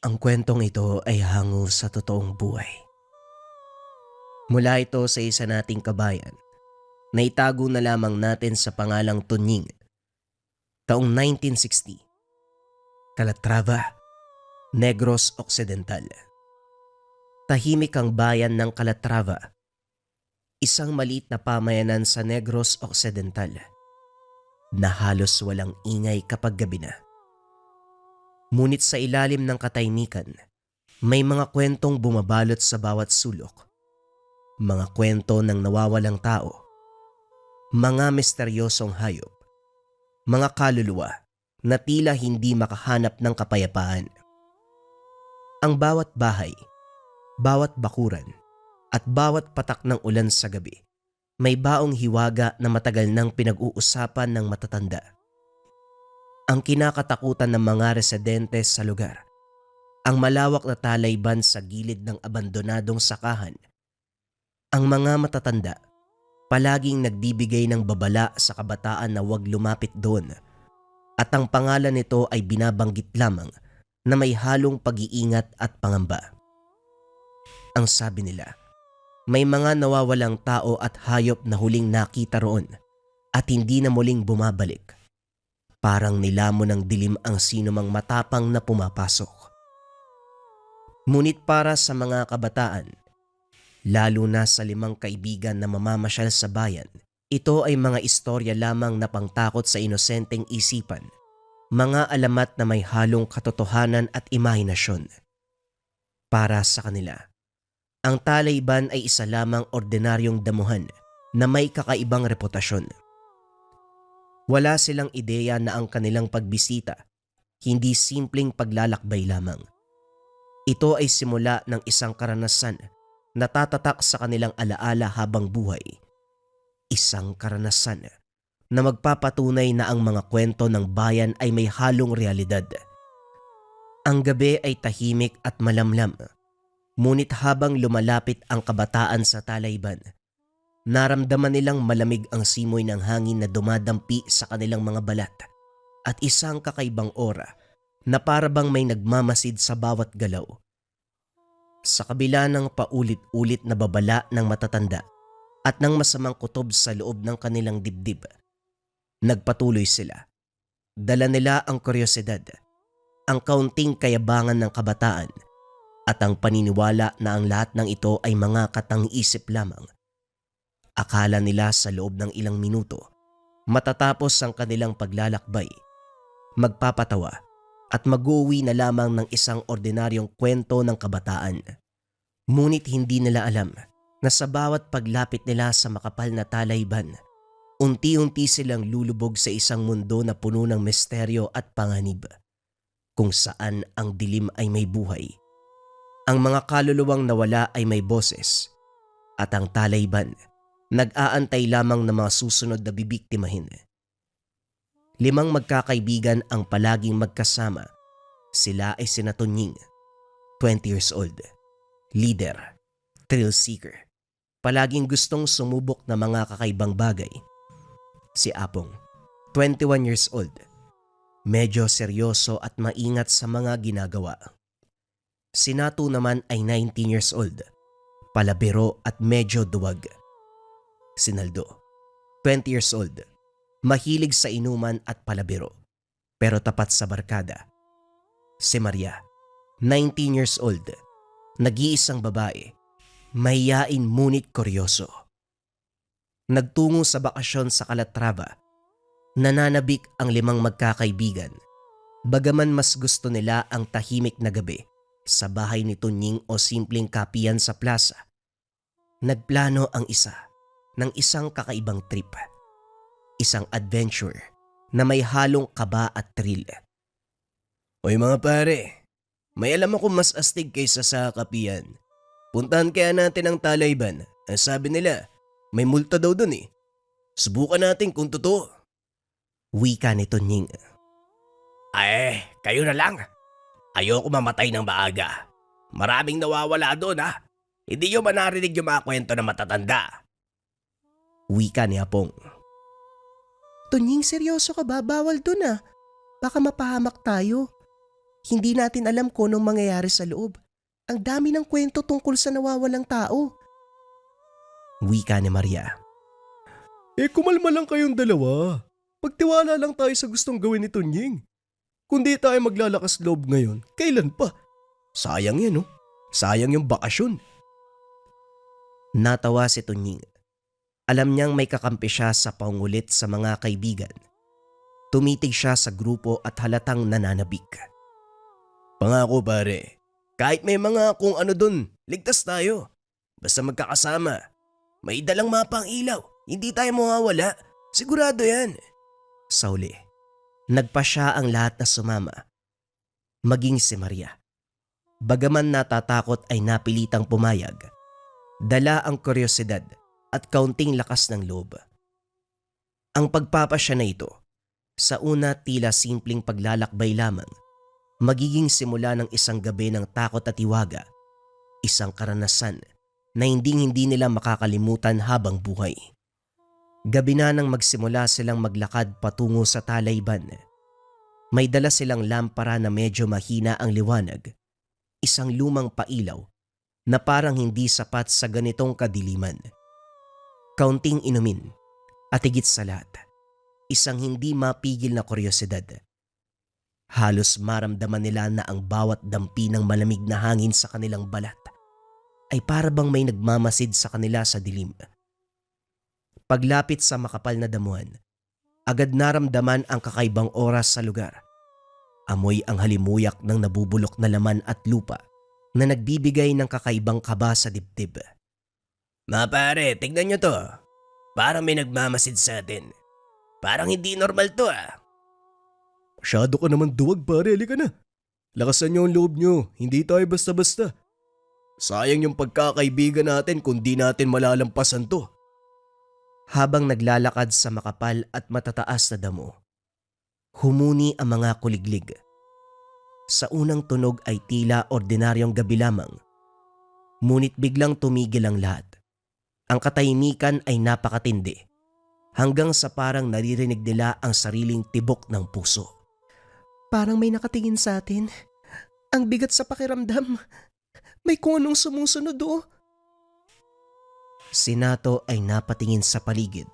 Ang kwentong ito ay hango sa totoong buhay. Mula ito sa isa nating kabayan na itago na lamang natin sa pangalang Tunying. Taong 1960, Calatrava, Negros Occidental. Tahimik ang bayan ng Calatrava, isang maliit na pamayanan sa Negros Occidental na halos walang ingay kapag gabi na. Ngunit sa ilalim ng katahimikan, may mga kwentong bumabalot sa bawat sulok. Mga kwento ng nawawalang tao, mga misteryosong hayop, mga kaluluwa na tila hindi makahanap ng kapayapaan. Ang bawat bahay, bawat bakuran, at bawat patak ng ulan sa gabi, may baong hiwaga na matagal nang pinag-uusapan ng matatanda. Ang kinakatakutan ng mga residente sa lugar, ang malawak na talayban sa gilid ng abandonadong sakahan. Ang mga matatanda, palaging nagbibigay ng babala sa kabataan na huwag lumapit doon, at ang pangalan nito ay binabanggit lamang na may halong pag-iingat at pangamba. Ang sabi nila, may mga nawawalang tao at hayop na huling nakita roon at hindi na muling bumabalik. Parang nilamon ng dilim ang sinumang matapang na pumapasok. Ngunit para sa mga kabataan, lalo na sa 5 kaibigan na mamamasyal sa bayan, ito ay mga istorya lamang na pangtakot sa inosenteng isipan, mga alamat na may halong katotohanan at imahinasyon. Para sa kanila, ang talayban ay isa lamang ordinaryong damuhan na may kakaibang reputasyon. Wala silang ideya na ang kanilang pagbisita, hindi simpleng paglalakbay lamang. Ito ay simula ng isang karanasan na tatatak sa kanilang alaala habang buhay. Isang karanasan na magpapatunay na ang mga kwento ng bayan ay may halong realidad. Ang gabi ay tahimik at malamlam, ngunit habang lumalapit ang kabataan sa talayban, naramdaman nilang malamig ang simoy ng hangin na dumadampi sa kanilang mga balat at isang kakaibang aura na parabang may nagmamasid sa bawat galaw. Sa kabila ng paulit-ulit na babala ng matatanda at ng masamang kutob sa loob ng kanilang dibdib, nagpatuloy sila. Dala nila ang kuryosidad, ang kaunting kayabangan ng kabataan, at ang paniniwala na ang lahat ng ito ay mga katang-isip lamang. Akala nila sa loob ng ilang minuto, matatapos ang kanilang paglalakbay, magpapatawa at mag-uwi na lamang ng isang ordinaryong kwento ng kabataan. Ngunit hindi nila alam na sa bawat paglapit nila sa makapal na talayban, unti-unti silang lulubog sa isang mundo na puno ng misteryo at panganib, kung saan ang dilim ay may buhay. Ang mga kaluluwang nawala ay may boses, at ang talayban nag-aantay lamang ng mga susunod na bibiktimahin. 5 magkakaibigan ang palaging magkasama. Sila ay sina Tunying, 20 years old, leader, thrill seeker, palaging gustong sumubok ng mga kakaibang bagay. Si Apong, 21 years old, medyo seryoso at maingat sa mga ginagawa. Si Natu naman ay 19 years old, palabiro at medyo duwag. Si Naldo, 20 years old, mahilig sa inuman at palabiro, pero tapat sa barkada. Si Maria, 19 years old, nag-iisang babae, mahiyain ngunit kuryoso. Nagtungo sa bakasyon sa Calatrava, nananabik ang 5 magkakaibigan, bagaman mas gusto nila ang tahimik na gabi sa bahay ni Tunying o simpleng kapiyan sa plaza. Nagplano ang isa ng isang kakaibang trip. Isang adventure na may halong kaba at thrill. Oy mga pare, may alam ako mas astig kaysa sa kapiyan. Puntahan kaya natin ang talayban. Ang sabi nila, may multa daw dun eh. Subukan natin kung totoo. Wika ni Tunying. Ay, kayo na lang. Ayoko mamatay ng maaga. Maraming nawawala doon ha. Hindi nyo ba narinig yung mga kwento na matatanda? Wika ni Apong. Tunying, seryoso ka ba? Bawal dun ah. Baka mapahamak tayo. Hindi natin alam kung anong mangyayari sa loob. Ang dami ng kwento tungkol sa nawawalang tao. Wika ni Maria. Kumalma lang kayong dalawa. Pagtiwala lang tayo sa gustong gawin ni Tunying. Kung di tayo maglalakas loob ngayon, kailan pa? Sayang yan, oh. Sayang yung bakasyon. Natawa si Tunying. Alam niyang may kakampi siya sa pangulit sa mga kaibigan. Tumitig siya sa grupo at halatang nananabik. Pangako pare, kahit may mga kung ano dun, ligtas tayo. Basta magkakasama. May dalang mapa ang ilaw, hindi tayo mawawala. Sigurado yan. Sa huli, nagpa siya ang lahat na sumama. Maging si Maria. Bagaman natatakot ay napilitang pumayag. Dala ang kuryosidad at kaunting lakas ng loob. Ang pagpapasya na ito, sa una tila simpleng paglalakbay lamang, magiging simula ng isang gabi ng takot at tiwaga, isang karanasan na hindi nila makakalimutan habang buhay. Gabi na nang magsimula silang maglakad patungo sa Talayban. May dala silang lampara na medyo mahina ang liwanag, isang lumang pailaw na parang hindi sapat sa ganitong kadiliman. Kaunting inumin at higit sa lahat, isang hindi mapigil na kuryosidad. Halos maramdaman nila na ang bawat dampi ng malamig na hangin sa kanilang balat ay para bang may nagmamasid sa kanila sa dilim. Paglapit sa makapal na damuhan, agad naramdaman ang kakaibang oras sa lugar. Amoy ang halimuyak ng nabubulok na laman at lupa na nagbibigay ng kakaibang kaba sa dibdib. Mga pare, tignan nyo to. Parang may nagmamasid sa atin. Parang hindi normal to ah. Masyado ka naman duwag pare, halika na. Lakasan niyo ang loob niyo, hindi tayo basta-basta. Sayang yung pagkakaibigan natin kung di natin malalampasan to. Habang naglalakad sa makapal at matataas na damo, humuni ang mga kuliglig. Sa unang tunog ay tila ordinaryong gabi lamang. Ngunit biglang tumigil ang lahat. Ang katahimikan ay napakatindi, hanggang sa parang naririnig nila ang sariling tibok ng puso. Parang may nakatingin sa atin. Ang bigat sa pakiramdam. May kung anong sumusunod oh. Si Nato ay napatingin sa paligid.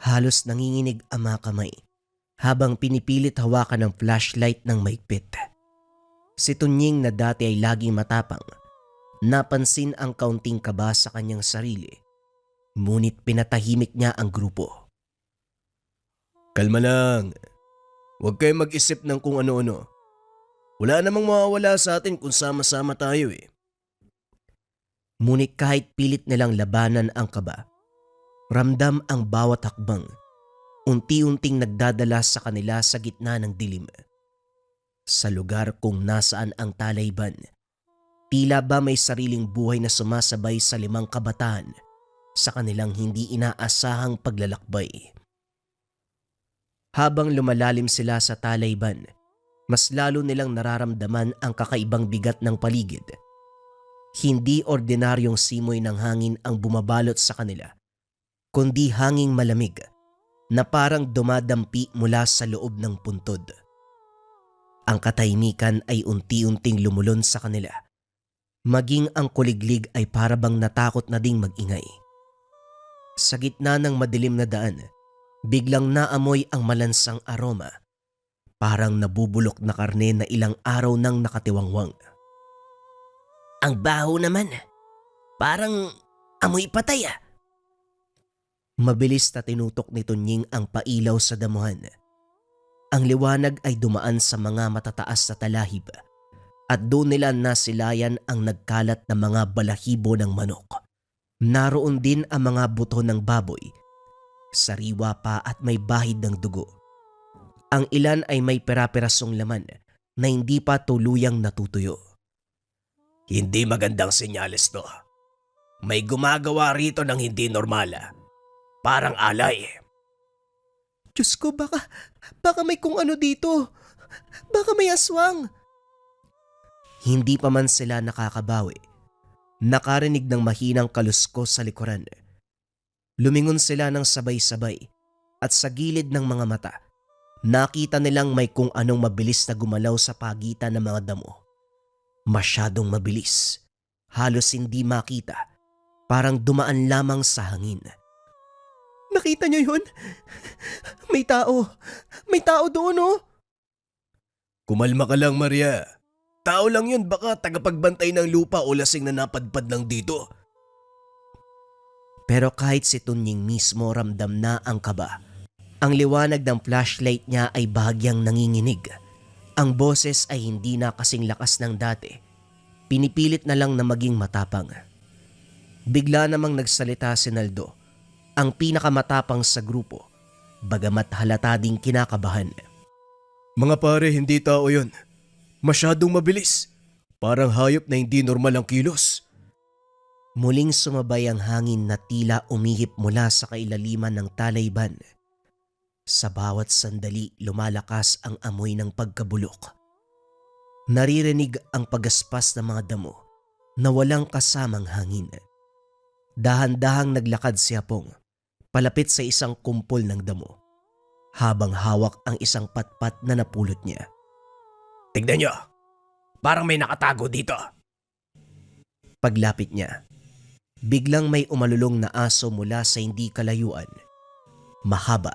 Halos nanginginig ang mga kamay habang pinipilit hawakan ng flashlight ng maigpit. Si Tunying na dati ay laging matapang, napansin ang kaunting kaba sa kanyang sarili. Ngunit pinatahimik niya ang grupo. Kalma lang. Huwag kayong mag-isip ng kung ano-ano. Wala namang mawawala sa atin kung sama-sama tayo eh. Ngunit kahit pilit nilang labanan ang kaba, ramdam ang bawat hakbang, unti-unting nagdadala sa kanila sa gitna ng dilim. Sa lugar kung nasaan ang Talayban, tila ba may sariling buhay na sumasabay sa 5 kabataan sa kanilang hindi inaasahang paglalakbay. Habang lumalalim sila sa Talayban, mas lalo nilang nararamdaman ang kakaibang bigat ng paligid. Hindi ordinaryong simoy ng hangin ang bumabalot sa kanila, kundi hanging malamig na parang dumadampi mula sa loob ng puntod. Ang katahimikan ay unti-unting lumulon sa kanila. Maging ang kuliglig ay parabang natakot na ding magingay. Sa gitna ng madilim na daan, biglang naamoy ang malansang aroma. Parang nabubulok na karne na ilang araw nang nakatiwangwang. Ang baho naman. Parang amoy patay ah. Mabilis na tinutok ni Tunying ang pailaw sa damuhan. Ang liwanag ay dumaan sa mga matataas na talahib at doon nila nasilayan ang nagkalat na mga balahibo ng manok. Naroon din ang mga buto ng baboy, sariwa pa at may bahid ng dugo. Ang ilan ay may pera-perasong laman na hindi pa tuluyang natutuyo. Hindi magandang senyales to. May gumagawa rito ng hindi normal ah. Parang alay. Diyos ko, baka may kung ano dito. Baka may aswang. Hindi pa man sila nakakabawi. Nakarinig ng mahinang kaluskos sa likuran. Lumingon sila ng sabay-sabay at sa gilid ng mga mata, Nakita nilang may kung anong mabilis na gumalaw sa pagitan ng mga damo. Masyadong mabilis, halos hindi makita, parang dumaan lamang sa hangin. Nakita niyo yun? May tao. May tao doon, oh. Kumalma ka lang, Maria. Tao lang yun, baka tagapagbantay ng lupa o lasing na napadpad lang dito. Pero kahit si Tunying mismo ramdam na ang kaba. Ang liwanag ng flashlight niya ay bahagyang nanginginig. Ang boses ay hindi na kasing lakas ng dati. Pinipilit na lang na maging matapang. Bigla namang nagsalita si Naldo, ang pinakamatapang sa grupo, bagamat halata ding kinakabahan. Mga pare, hindi tao yun. Masyadong mabilis. Parang hayop na hindi normal ang kilos. Muling sumabay ang hangin na tila umihip mula sa kailaliman ng talayban. Sa bawat sandali lumalakas ang amoy ng pagkabulok. Naririnig ang pagaspas ng mga damo na walang kasamang hangin. Dahan-dahang naglakad si Apong palapit sa isang kumpol ng damo habang hawak ang isang patpat na napulot niya. Tignan nyo, parang may nakatago dito. Paglapit niya, biglang may umalulong na aso mula sa hindi kalayuan. Mahaba,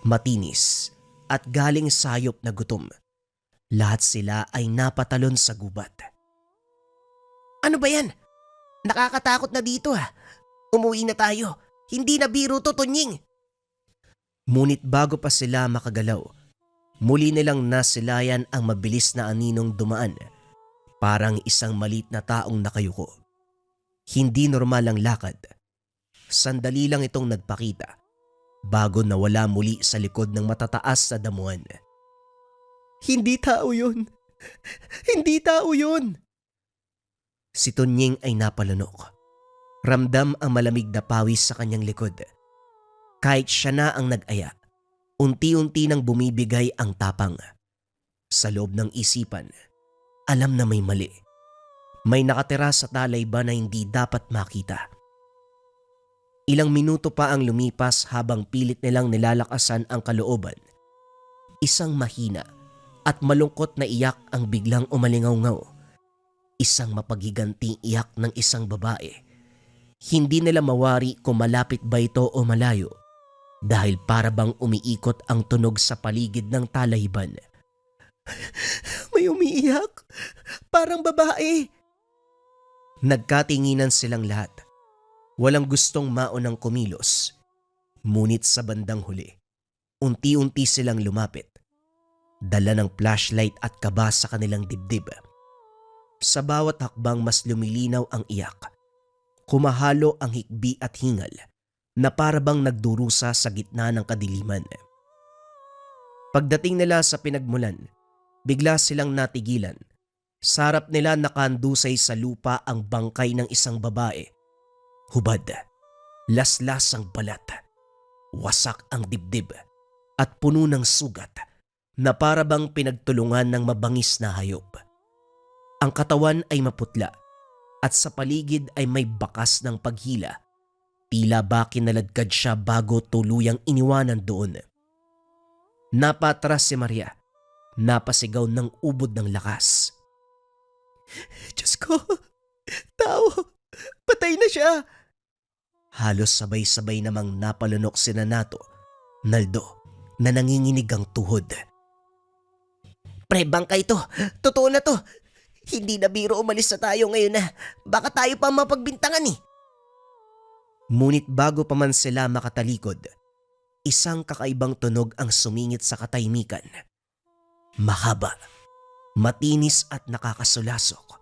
matinis at galing sayop na gutom. Lahat sila ay napatalon sa gubat. Ano ba yan? Nakakatakot na dito ha. Umuwi na tayo. Hindi na biro to, Tunying. Ngunit bago pa sila makagalaw, muli nilang nasilayan ang mabilis na aninong dumaan. Parang isang malit na taong nakayuko. Hindi normal ang lakad. Sandali lang itong nagpakita bago nawala muli sa likod ng matataas na damuhan. Hindi tao yun. Hindi tao yun. Si Tunying ay napalunok. Ramdam ang malamig na pawis sa kanyang likod. Kahit siya na ang nag-aya, unti-unti nang bumibigay ang tapang. Sa loob ng isipan, alam na may mali. May nakatira sa talayban na hindi dapat makita. Ilang minuto pa ang lumipas habang pilit nilang nilalakasan ang kalooban. Isang mahina at malungkot na iyak ang biglang umalingaw-ngaw. Isang mapaghiganting iyak ng isang babae. Hindi nila mawari kung malapit ba ito o malayo dahil para bang umiikot ang tunog sa paligid ng talayban. May umiiyak. Parang babae. Nagkatinginan silang lahat. Walang gustong maunang kumilos. Ngunit sa bandang huli, unti-unti silang lumapit. Dala ng flashlight at kaba sa kanilang dibdib. Sa bawat hakbang mas lumilinaw ang iyak. Kumahalo ang hikbi at hingal na parabang nagdurusa sa gitna ng kadiliman. Pagdating nila sa pinagmulan, bigla silang natigilan. Sa harap nila nakandusay sa lupa ang bangkay ng isang babae. Hubad, laslas ang balat, wasak ang dibdib at puno ng sugat na parabang pinagtulungan ng mabangis na hayop. Ang katawan ay maputla at sa paligid ay may bakas ng paghila. Tila ba kinaladkad siya bago tuluyang iniwanan doon. Napatras si Maria, napasigaw ng ubod ng lakas. Diyos ko, tao, patay na siya. Halos sabay-sabay namang napalunok si Nanato, Naldo, na nanginginig ang tuhod. Pre, bangkay to. Totoo na to. Hindi na biro umalis na tayo ngayon na. Baka tayo pa mapagbintangan eh. Ngunit bago pa man sila makatalikod, isang kakaibang tunog ang sumingit sa katahimikan. Mahaba, matinis at nakakasulasok.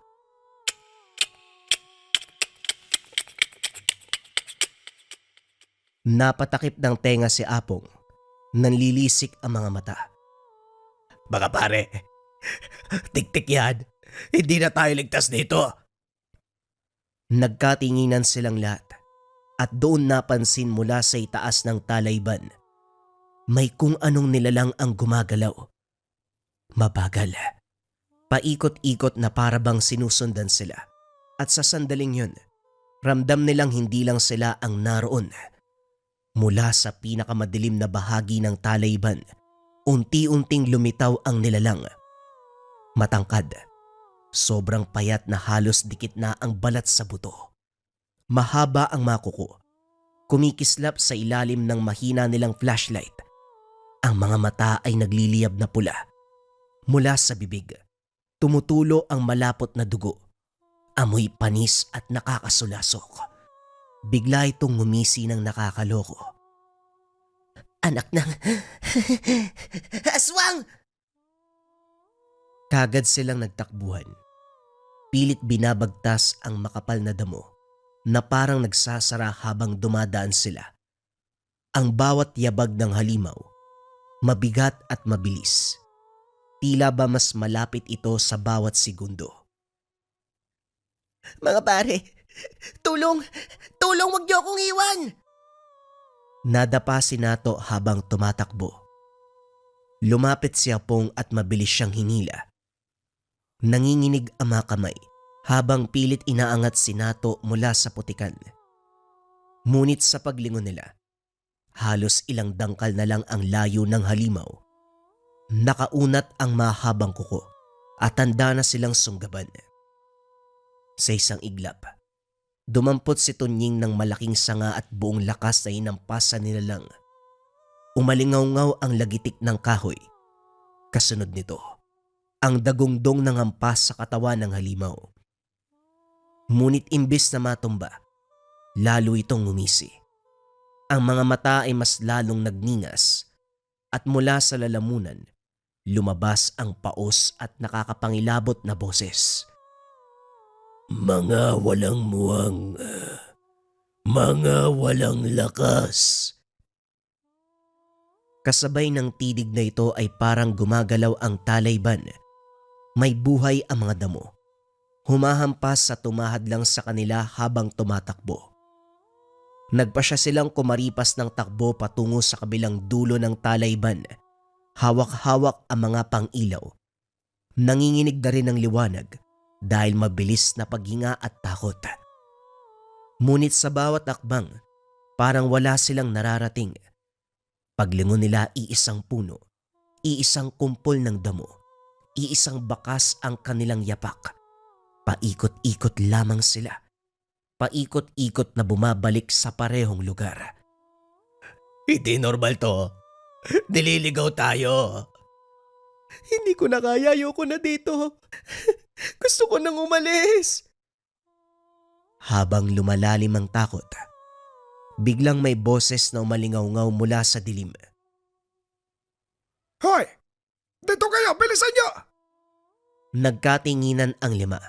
Napatakip ng tenga si Apong. Nanlilisik ang mga mata. Baka pare, tik-tik yan. Hindi na tayo ligtas dito. Nagkatinginan silang lahat at doon napansin mula sa itaas ng talayban. May kung anong nilalang ang gumagalaw. Mabagal. Paikot-ikot na parabang sinusundan sila. At sa sandaling yun, ramdam nilang hindi lang sila ang naroon. Mula sa pinakamadilim na bahagi ng talayban, Unti-unting lumitaw ang nilalang. Matangkad. Sobrang payat na halos dikit na ang balat sa buto. Mahaba ang mga kuko. Kumikislap sa ilalim ng mahina nilang flashlight. Ang mga mata ay nagliliyab na pula. Mula sa bibig, tumutulo ang malapot na dugo. Amoy panis at nakakasulasok. Bigla itong ngumisi ng nakakaloko. Anak ng aswang! Kagad silang nagtakbuhan. Pilit binabagtas ang makapal na damo na parang nagsasara habang dumadaan sila. Ang bawat yabag ng halimaw, mabigat at mabilis. Tila ba mas malapit ito sa bawat segundo. Mga pare, tulong! Tulong, wag niyo akong iwan! Nadapa si Nato habang tumatakbo. Lumapit si Apong at mabilis siyang hinila. Nanginginig ang mga kamay habang pilit inaangat si Nato mula sa putikan. Ngunit sa paglingon nila, halos ilang dangkal na lang ang layo ng halimaw. Nakaunat ang mahabang kuko at handa na silang sunggaban. Sa isang iglap, dumampot si Tunying ng malaking sanga at buong lakas na hinampas sa nilalang. Umalingaw-ngaw ang lagitik ng kahoy. Kasunod nito, ang dagungdong ng hampas sa katawan ng halimaw. Ngunit imbis na matumba, lalo itong ngumisi. Ang mga mata ay mas lalong nagningas at mula sa lalamunan, lumabas ang paos at nakakapangilabot na boses. Mga walang muwang, mga walang lakas. Kasabay ng tidig na ito ay parang gumagalaw ang talayban. May buhay ang mga damo. Humahampas sa tumahad lang sa kanila habang tumatakbo. Nagpasya silang kumaripas ng takbo patungo sa kabilang dulo ng talayban. Hawak-hawak ang mga pang-ilaw. Nanginginig na rin ang liwanag dahil mabilis na paghinga at takot. Ngunit sa bawat akbang, parang wala silang nararating. Paglingon nila, iisang puno, iisang kumpol ng damo, iisang bakas ang kanilang yapak. Paikot-ikot lamang sila. Paikot-ikot na bumabalik sa parehong lugar. Hindi normal to. Nililigaw tayo. Hindi ko na kaya, ayoko na dito. Gusto ko nang umalis. Habang lumalalim ang takot, biglang may boses na umalingaw-ngaw mula sa dilim. Hoy! Dito kayo! Bilisan niyo! Nagkatinginan ang lima.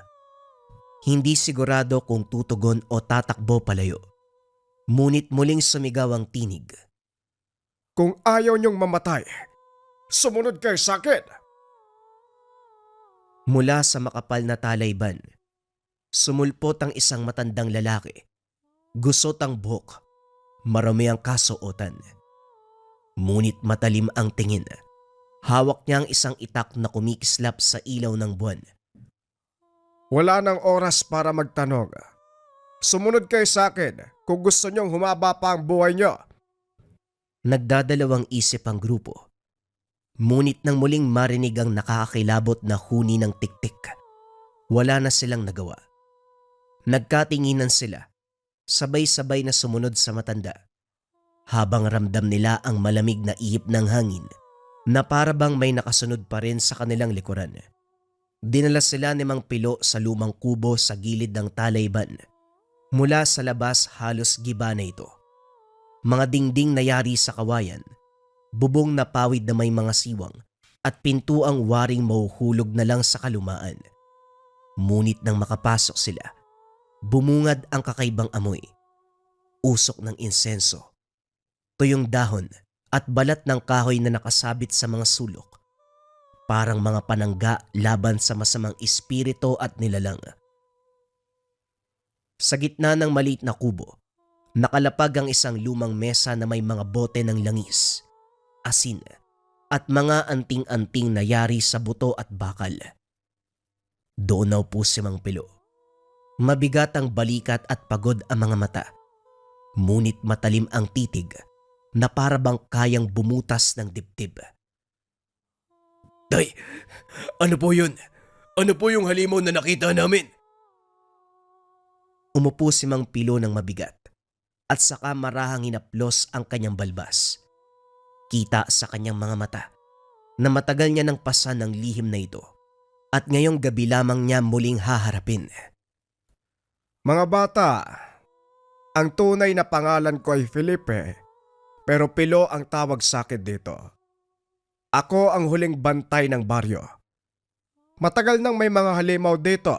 Hindi sigurado kung tutugon o tatakbo palayo. Ngunit muling sumigaw ang tinig. Kung ayaw niyong mamatay, sumunod kayo sa akin. Mula sa makapal na talayban, sumulpot ang isang matandang lalaki. Gusot ang buhok, marami ang kasuotan. Ngunit matalim ang tingin. Hawak niya ang isang itak na kumikislap sa ilaw ng buwan. Wala nang oras para magtanong. Sumunod kayo sa akin kung gusto niyong humaba pa ang buhay niyo. Nagdadalawang isip ang grupo. Ngunit nang muling marinig ang nakakakilabot na huni ng tiktik, wala na silang nagawa. Nagkatinginan sila, sabay-sabay na sumunod sa matanda. Habang ramdam nila ang malamig na ihip ng hangin na parabang may nakasunod pa rin sa kanilang likuran. Dinala sila ni Mang Pilo sa lumang kubo sa gilid ng talayban. Mula sa labas halos giba na ito. Mga dingding na yari sa kawayan, bubong na pawid na may mga siwang at pintuang waring mahuhulog na lang sa kalumaan. Ngunit nang makapasok sila, bumungad ang kakaibang amoy. Usok ng insenso, tuyong dahon at balat ng kahoy na nakasabit sa mga sulok. Parang mga panangga laban sa masamang espiritu at nilalang. Sa gitna ng maliit na kubo, nakalapag ang isang lumang mesa na may mga bote ng langis, asin at mga anting-anting na yari sa buto at bakal. Doon naupo si Mang Pilo. Mabigat ang balikat at pagod ang mga mata. Ngunit matalim ang titig na parabang kayang bumutas ng dibdib. Tay, ano po yun? Ano po yung halimaw na nakita namin? Umupo si Mang Pilo ng mabigat at saka marahang hinaplos ang kanyang balbas. Kita sa kanyang mga mata na matagal niya nang pasan ng lihim na ito at ngayong gabi lamang niya muling haharapin. Mga bata, ang tunay na pangalan ko ay Felipe, pero Pilo ang tawag sa akin dito. Ako ang huling bantay ng baryo. Matagal nang may mga halimaw dito.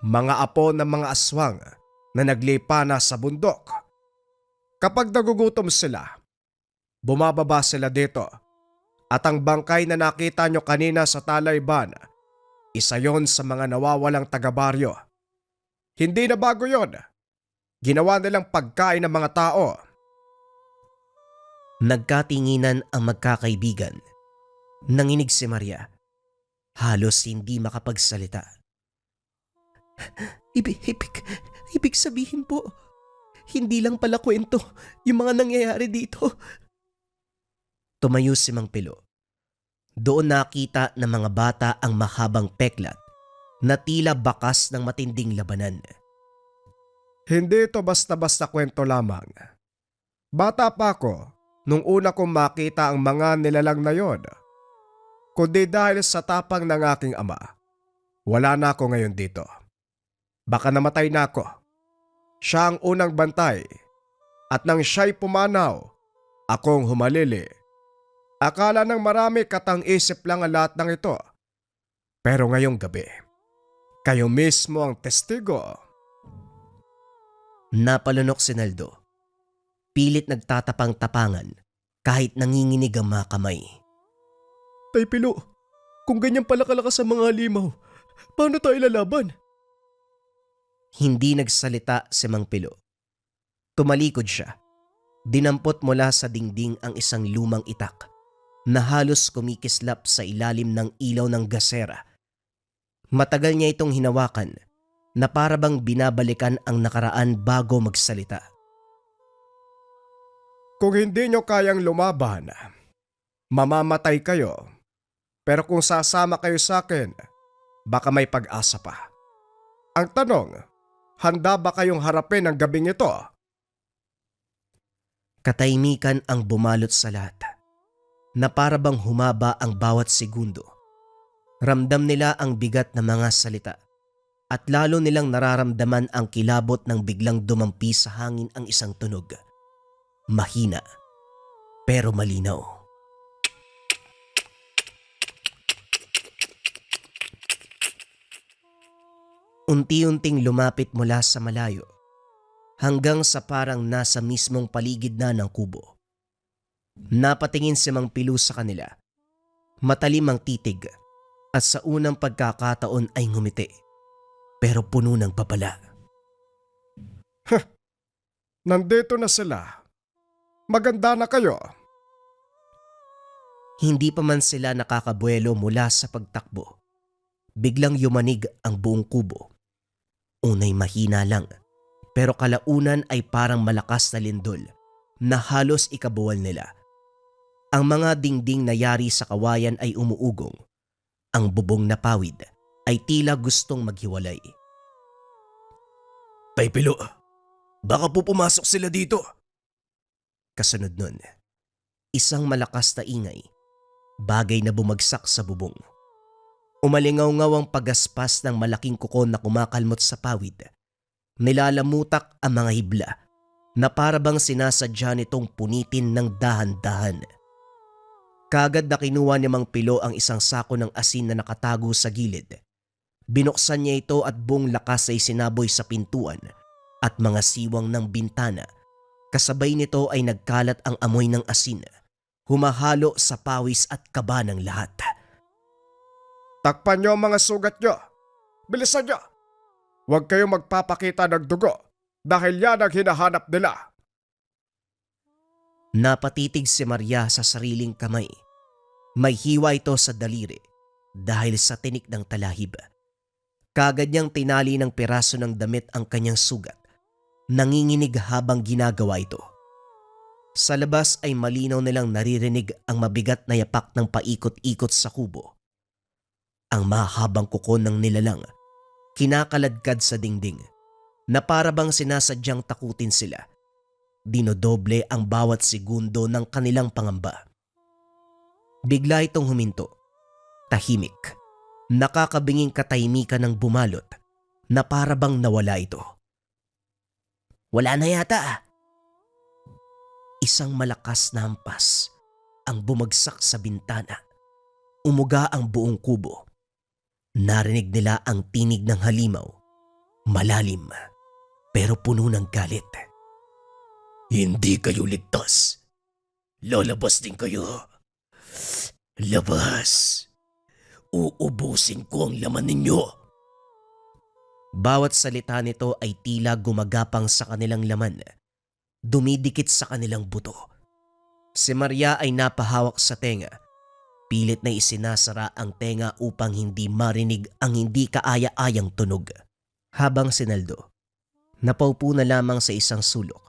Mga apo ng mga aswang na naglipa na sa bundok. Kapag nagugutom sila, bumababa sila dito. At ang bangkay na nakita nyo kanina sa Talayban, isa yon sa mga nawawalang taga-baryo. Hindi na bago yon. Ginawa nilang pagkain ng mga tao. Nagkatinginan ang magkakaibigan. Nanginig si Maria. Halos hindi makapagsalita. Ibig sabihin po, hindi lang pala kwento yung mga nangyayari dito. Tumayo si Mang Pilo. Doon nakita ng mga bata ang mahabang peklat na tila bakas ng matinding labanan. Hindi ito basta-basta kwento lamang. Bata pa ako nung una kong makita ang mga nilalang na yon. Kundi dahil sa tapang ng aking ama, wala na ako ngayon dito. Baka namatay na ako. Siya ang unang bantay at nang siya'y pumanaw, akong humalili. Akala ng marami katang-isip lang ang lahat ng ito. Pero ngayong gabi, kayo mismo ang testigo. Napalunok si Naldo. Pilit nagtatapang-tapangan kahit nanginginig ang mga kamay. Tay Pilo, kung ganyan pala kalakas ang mga halimaw, paano tayo lalaban? Hindi nagsalita si Mang Pilo. Tumalikod siya. Dinampot mula sa dingding ang isang lumang itak na halos kumikislap sa ilalim ng ilaw ng gasera. Matagal niya itong hinawakan na para bang binabalikan ang nakaraan bago magsalita. Kung hindi nyo kayang lumaban, mamamatay kayo. Pero kung sasama kayo sa akin, baka may pag-asa pa. Ang tanong, handa ba kayong harapin ang gabing ito? Katahimikan ang bumalot sa lahat, na para bang humaba ang bawat segundo. Ramdam nila ang bigat ng mga salita at lalo nilang nararamdaman ang kilabot ng biglang dumampi sa hangin ang isang tunog. Mahina, pero malinaw. Unti-unting lumapit mula sa malayo hanggang sa parang nasa mismong paligid na ng kubo. Napatingin si Mang Pilo sa kanila. Matalim ang titig at sa unang pagkakataon ay ngumiti pero puno ng babala. Nandito na sila. Maganda na kayo. Hindi pa man sila nakakabuelo mula sa pagtakbo. Biglang yumanig ang buong kubo. Unay mahina lang, pero kalaunan ay parang malakas na lindol na halos ikabuwal nila. Ang mga dingding na yari sa kawayan ay umuugong. Ang bubong na pawid ay tila gustong maghiwalay. Tay Pilo, baka po pumasok sila dito. Kasunod nun, isang malakas na ingay, bagay na bumagsak sa bubong. Umalingaw-ngaw ang pagaspas ng malaking kuko na kumakalmot sa pawid. Nilalamutak ang mga hibla na parabang sinasadya nitong punitin ng dahan-dahan. Kagad na kinuha ni Mang Pilo ang isang sako ng asin na nakatago sa gilid. Binuksan niya ito at buong lakas ay sinaboy sa pintuan at mga siwang ng bintana. Kasabay nito ay nagkalat ang amoy ng asin, humahalo sa pawis at kaba ng lahat. Takpan nyo ang mga sugat nyo. Bilisan nyo. Huwag kayong magpapakita ng dugo dahil yan ang hinahanap nila. Napatitig si Maria sa sariling kamay. May hiwa ito sa daliri dahil sa tinik ng talahib. Kagad niyang tinali ng piraso ng damit ang kanyang sugat. Nanginginig habang ginagawa ito. Sa labas ay malinaw nilang naririnig ang mabigat na yapak ng paikot-ikot sa kubo. Ang mahabang kuko ng nilalang kinakaladkad sa dingding na para bang sinasadyang takutin sila. Dinodoble ang bawat segundo ng kanilang pangamba. Bigla itong huminto. Tahimik. Nakakabinging katahimikan ng bumalot na para bang nawala ito. Wala na yata ah. Isang malakas na hampas ang bumagsak sa bintana. Umuga ang buong kubo. Narinig nila ang tinig ng halimaw. Malalim pero puno ng galit. Hindi kayo ligtas. Lalabas din kayo. Labas. Uubusin ko ang laman ninyo. Bawat salita nito ay tila gumagapang sa kanilang laman. Dumidikit sa kanilang buto. Si Maria ay napahawak sa tenga. Pilit na isinasara ang tenga upang hindi marinig ang hindi kaaya-ayang tunog. Habang si Naldo, napaupo na lamang sa isang sulok.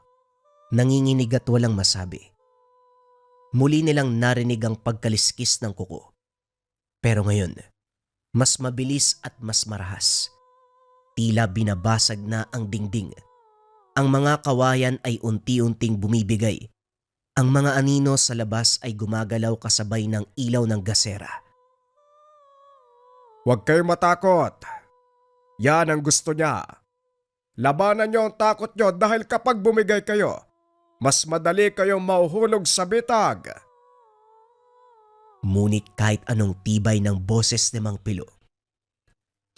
Nanginginig at walang masabi. Muli nilang narinig ang pagkaliskis ng kuko. Pero ngayon, mas mabilis at mas marahas. Tila binabasag na ang dingding. Ang mga kawayan ay unti-unting bumibigay. Ang mga anino sa labas ay gumagalaw kasabay ng ilaw ng gasera. Huwag kayong matakot. Yan ang gusto niya. Labanan niyo ang takot niyo dahil kapag bumigay kayo, mas madali kayong mauhulog sa bitag. Ngunit kahit anong tibay ng boses ni Mang Pilo,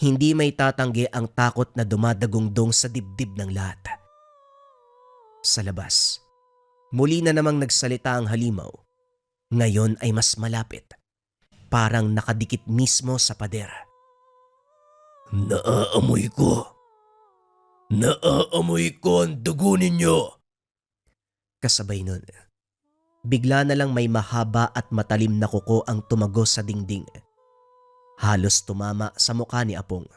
hindi may tatanggi ang takot na dumadagungdong sa dibdib ng lahat. Sa labas, muli na namang nagsalita ang halimaw. Ngayon ay mas malapit. Parang nakadikit mismo sa pader. Naaamoy ko. Naaamoy ko ang dugo ninyo. Kasabay nun, bigla na lang may mahaba at matalim na kuko ang tumagos sa dingding. Halos tumama sa mukha ni Apong.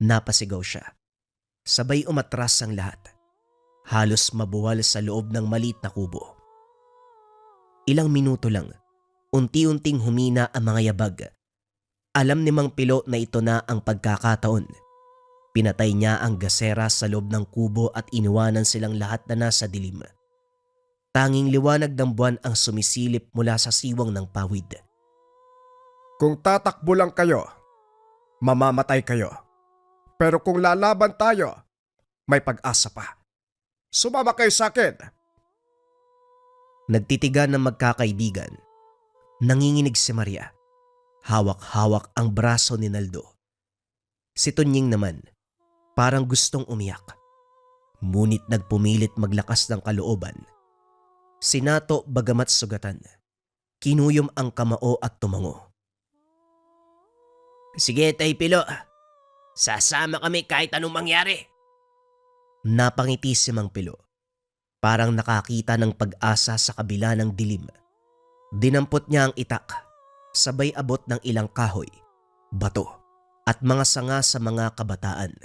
Napasigaw siya. Sabay umatras ang lahat. Halos mabuwal sa loob ng maliit na kubo. Ilang minuto lang, unti-unting humina ang mga yabag. Alam ni Mang Pilo na ito na ang pagkakataon. Pinatay niya ang gasera sa loob ng kubo at iniwanan silang lahat na nasa dilim. Tanging liwanag ng buwan ang sumisilip mula sa siwang ng pawid. Kung tatakbo lang kayo, mamamatay kayo. Pero kung lalaban tayo, may pag-asa pa. Sumama kayo sa akin. Nagtitigan ng magkakaibigan. Nanginginig si Maria. Hawak-hawak ang braso ni Naldo. Si Tunying naman, parang gustong umiyak. Ngunit nagpumilit maglakas ng kalooban. Si Nato bagamat sugatan, kinuyom ang kamao at tumango. Sige, Tay Pilo. Sasama kami kahit anong mangyari. Napangiti si Mang Pilo. Parang nakakita ng pag-asa sa kabila ng dilim. Dinampot niya ang itak, sabay abot ng ilang kahoy, bato, at mga sanga sa mga kabataan.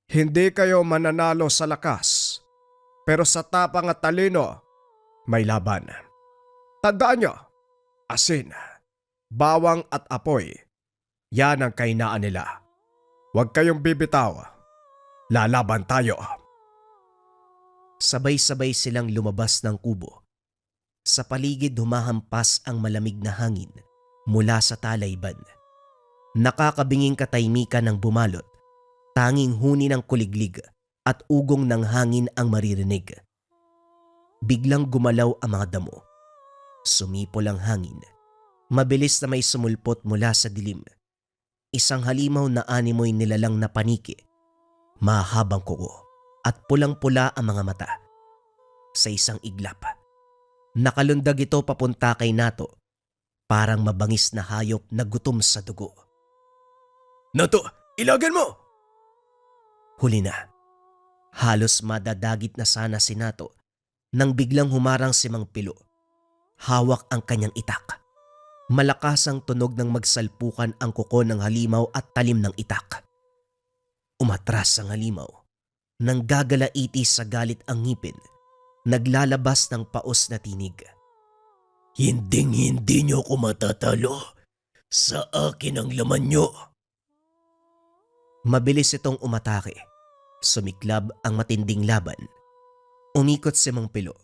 Hindi kayo mananalo sa lakas, pero sa tapang at talino, may laban. Tandaan nyo, asin, bawang at apoy, yan ang kainaan nila. Huwag kayong bibitaw. Lalaban tayo. Sabay-sabay silang lumabas ng kubo. Sa paligid humahampas ang malamig na hangin mula sa talayban. Nakakabinging katahimikan ng bumalot, tanging huni ng kuliglig at ugong ng hangin ang maririnig. Biglang gumalaw ang mga damo. Sumipol ang hangin. Mabilis na may sumulpot mula sa dilim. Isang halimaw na animoy nilalang na paniki. Mahabang kuko at pulang-pula ang mga mata. Sa isang iglap, nakalundag ito papunta kay Nato. Parang mabangis na hayop na gutom sa dugo. Nato, ilagan mo! Huli na. Halos madadagit na sana si Nato nang biglang humarang si Mang Pilo. Hawak ang kanyang itak. Malakas ang tunog ng magsalpukan ang kuko ng halimaw at talim ng itak. Umatras ang halimaw. Nang gagalaiti sa galit ang ngipin, naglalabas ng paos na tinig. Hinding-hindi nyo ako matatalo. Sa akin ang laman nyo. Mabilis itong umatake. Sumiklab ang matinding laban. Umikot si Mang Pilo.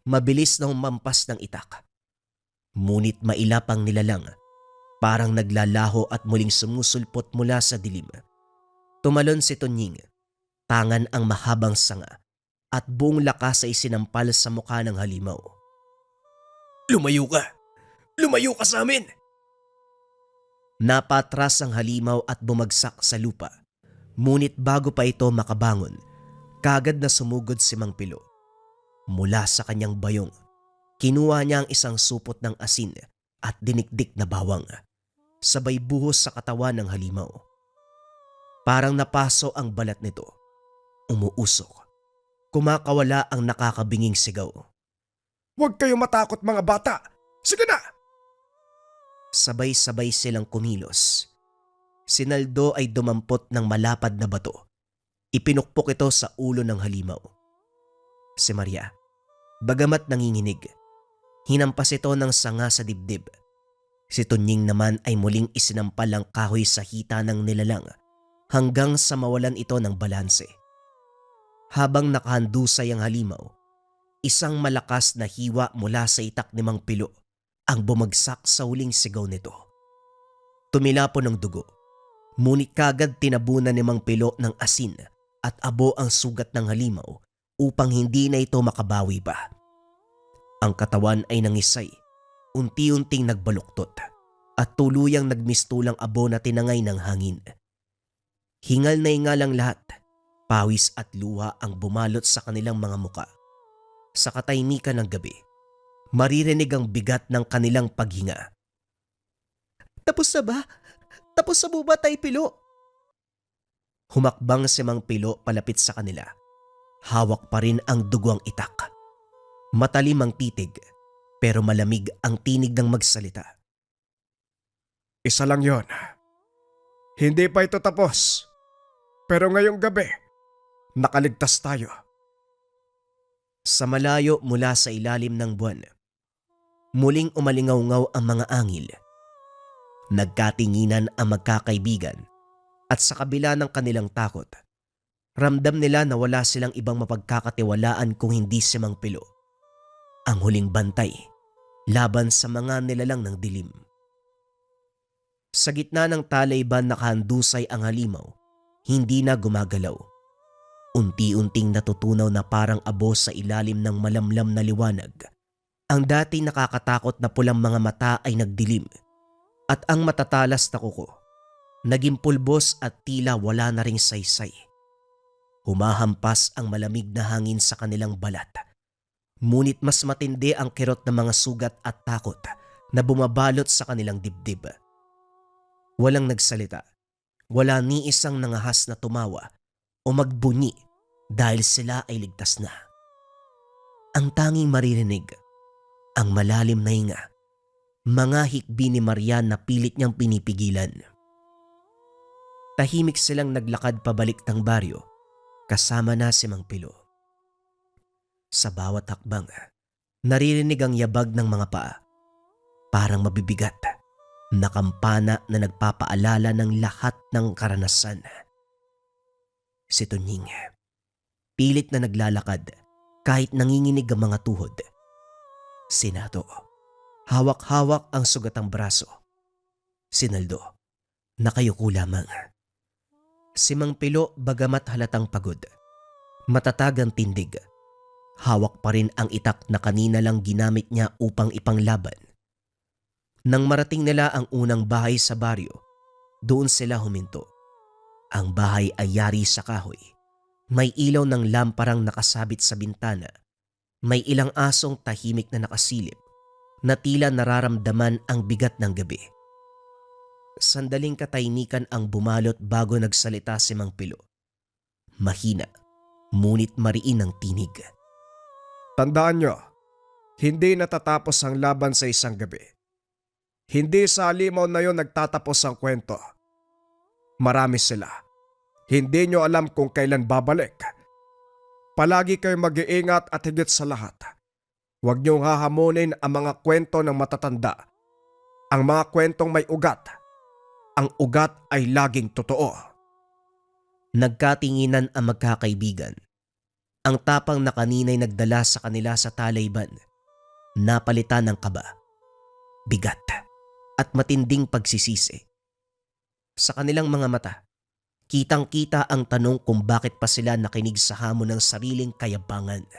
Mabilis na humampas ng itak. Ngunit mailap ang nilalang. Parang naglalaho at muling sumusulpot mula sa dilim. Tumalon si Tunying. Tangan ang mahabang sanga at buong lakas ay sinampal sa mukha ng halimaw. Lumayo ka! Lumayo ka sa amin! Napatras ang halimaw at bumagsak sa lupa. Ngunit bago pa ito makabangon, kagad na sumugod si Mang Pilo. Mula sa kanyang bayong, kinuha niya ang isang supot ng asin at dinikdik na bawang. Sabay buhos sa katawan ng halimaw. Parang napaso ang balat nito. Umuusok. Kumakawala ang nakakabinging sigaw. Huwag kayo matakot mga bata! Sige na! Sabay-sabay silang kumilos. Si Naldo ay dumampot ng malapad na bato. Ipinukpok ito sa ulo ng halimaw. Si Maria, bagamat nanginginig, hinampas ito ng sanga sa dibdib. Si Tunying naman ay muling isinampal ang kahoy sa hita ng nilalang hanggang sa mawalan ito ng balanse. Habang nakahandusay ang halimaw, isang malakas na hiwa mula sa itak ni Mang Pilo ang bumagsak sa huling sigaw nito. Tumilapon ng dugo, ngunit kagad tinabunan ni Mang Pilo ng asin at abo ang sugat ng halimaw upang hindi na ito makabawi pa. Ang katawan ay nangisay, unti-unting nagbaluktot at tuluyang nagmistulang abo na tinangay ng hangin. Hingal na hingal ang lahat, pawis at luha ang bumalot sa kanilang mga muka. Sa katahimikan ng gabi, maririnig ang bigat ng kanilang paghinga. Tapos na ba? Tapos na ba, Tay Pilo? Humakbang si Mang Pilo palapit sa kanila. Hawak pa rin ang duguang itak. Matalim ang titig, pero malamig ang tinig ng magsalita. Isa lang yon. Hindi pa ito tapos. Pero ngayong gabi, nakaligtas tayo. Sa malayo mula sa ilalim ng buwan, muling umalingaw-ngaw ang mga angil. Nagkatinginan ang magkakaibigan at sa kabila ng kanilang takot, ramdam nila na wala silang ibang mapagkakatiwalaan kung hindi si Mang Pilo. Ang huling bantay laban sa mga nilalang ng dilim. Sa gitna ng talayban nakahandusay ang halimaw, hindi na gumagalaw. Unti-unting natutunaw na parang abo sa ilalim ng malamlam na liwanag. Ang dati nakakatakot na pulang mga mata ay nagdilim at ang matatalas na kuko naging pulbos at tila wala na ring saysay. Humahampas ang malamig na hangin sa kanilang balat. Ngunit mas matindi ang kirot ng mga sugat at takot na bumabalot sa kanilang dibdib. Walang nagsalita. Wala ni isang nangahas na tumawa o magbunyi dahil sila ay ligtas na. Ang tanging maririnig, ang malalim na hinga, mga hikbi ni Marian na pilit niyang pinipigilan. Tahimik silang naglakad pabalik ng baryo, kasama na si Mang Pilo. Sa bawat hakbang, naririnig ang yabag ng mga paa, parang mabibigat na kampana na nagpapaalala ng lahat ng karanasan. Si Tunying, pilit na naglalakad kahit nanginginig ang mga tuhod. Si Nato, hawak-hawak ang sugatang braso. Si Naldo, nakayuko lamang. Si Mang Pilo bagamat halatang pagod, matatag ang tindig. Hawak pa rin ang itak na kanina lang ginamit niya upang ipanglaban. Nang marating nila ang unang bahay sa baryo, doon sila huminto. Ang bahay ay yari sa kahoy. May ilaw ng lamparang nakasabit sa bintana. May ilang asong tahimik na nakasilip na tila nararamdaman ang bigat ng gabi. Sandaling katahimikan ang bumalot bago nagsalita si Mang Pilo. Mahina, ngunit mariin ang tinig. Tandaan nyo, hindi natatapos ang laban sa isang gabi. Hindi sa halimaw na yon nagtatapos ang kwento. Marami sila. Hindi nyo alam kung kailan babalik. Palagi kayo mag-iingat at higit sa lahat. Huwag niyong hahamonin ang mga kwento ng matatanda. Ang mga kwentong may ugat. Ang ugat ay laging totoo. Nagkatinginan ang magkakaibigan. Ang tapang na kanina'y nagdala sa kanila sa talayban, napalitan ng kaba, bigat, at matinding pagsisisi. Sa kanilang mga mata, kitang-kita ang tanong kung bakit pa sila nakinig sa hamon ng sariling kayabangan.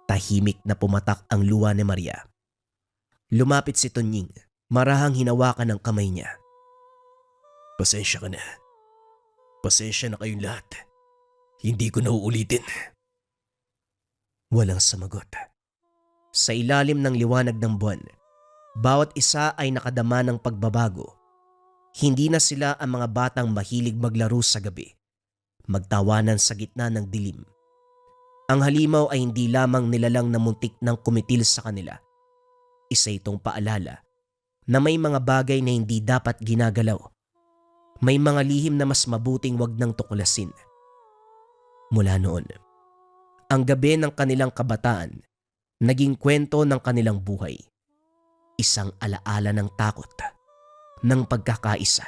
Tahimik na pumatak ang luha ni Maria. Lumapit si Tonying, marahang hinawakan ang kamay niya. Pasensya ka na. Pasensya na kayong lahat. Hindi ko na uulitin. Walang sumagot. Sa ilalim ng liwanag ng buwan, bawat isa ay nakadama ng pagbabago. Hindi na sila ang mga batang mahilig maglaro sa gabi, magtawanan sa gitna ng dilim. Ang halimaw ay hindi lamang nilalang na muntik ng kumitil sa kanila. Isa itong paalala na may mga bagay na hindi dapat ginagalaw. May mga lihim na mas mabuting wag nang tuklasin. Mula noon, ang gabi ng kanilang kabataan naging kwento ng kanilang buhay. Isang alaala ng takot, ng pagkakaisa,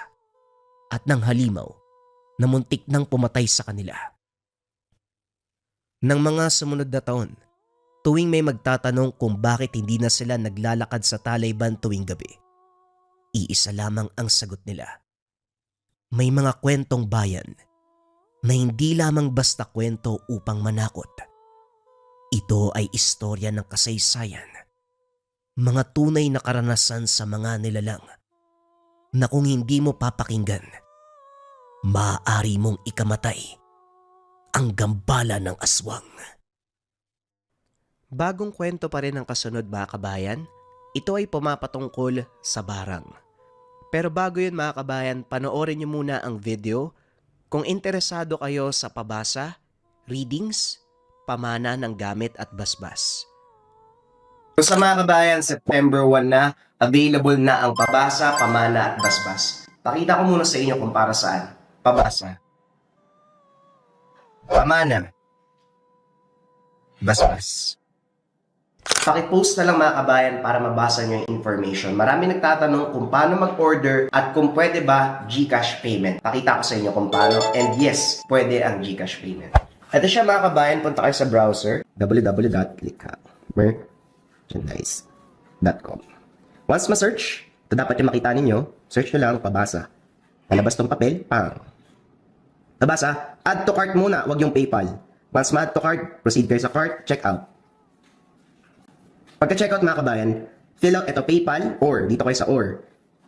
at ng halimaw na muntik nang pumatay sa kanila. Nang mga sumunod na taon, tuwing may magtatanong kung bakit hindi na sila naglalakad sa talayban tuwing gabi, iisa lamang ang sagot nila. May mga kwentong bayan na hindi lamang basta kwento upang manakot. Ito ay istorya ng kasaysayan, mga tunay na karanasan sa mga nilalang na kung hindi mo papakinggan, maaari mong ikamatay ang gambala ng aswang. Bagong kwento pa rin ang kasunod mga kabayan. Ito ay pumapatungkol sa barang. Pero bago yun mga kabayan, panoorin niyo muna ang video kung interesado kayo sa pabasa, readings, pamana ng gamit at basbas. So sa mga kabayan, September 1 na, available na ang pabasa, pamana at basbas. Pakita ko muna sa inyo kung para saan. Pabasa. Pamana. Basbas. Pakipost na lang mga kabayan para mabasa nyo yung information. Marami nagtatanong kung paano mag-order at kung pwede ba GCash payment. Pakita ko sa inyo kung paano. And yes, pwede ang GCash payment. Ito siya mga kabayan, punta kayo sa browser www.merchandise.com. Once ma-search, ito dapat yung makita ninyo, search nyo lang pabasa. Nalabas tong papel, pang. Pabasa, add to cart muna, wag yung PayPal. Once ma-add to cart, proceed kayo sa cart, check out. Pagka-checkout mga kabayan, fill out ito PayPal or dito kayo sa or.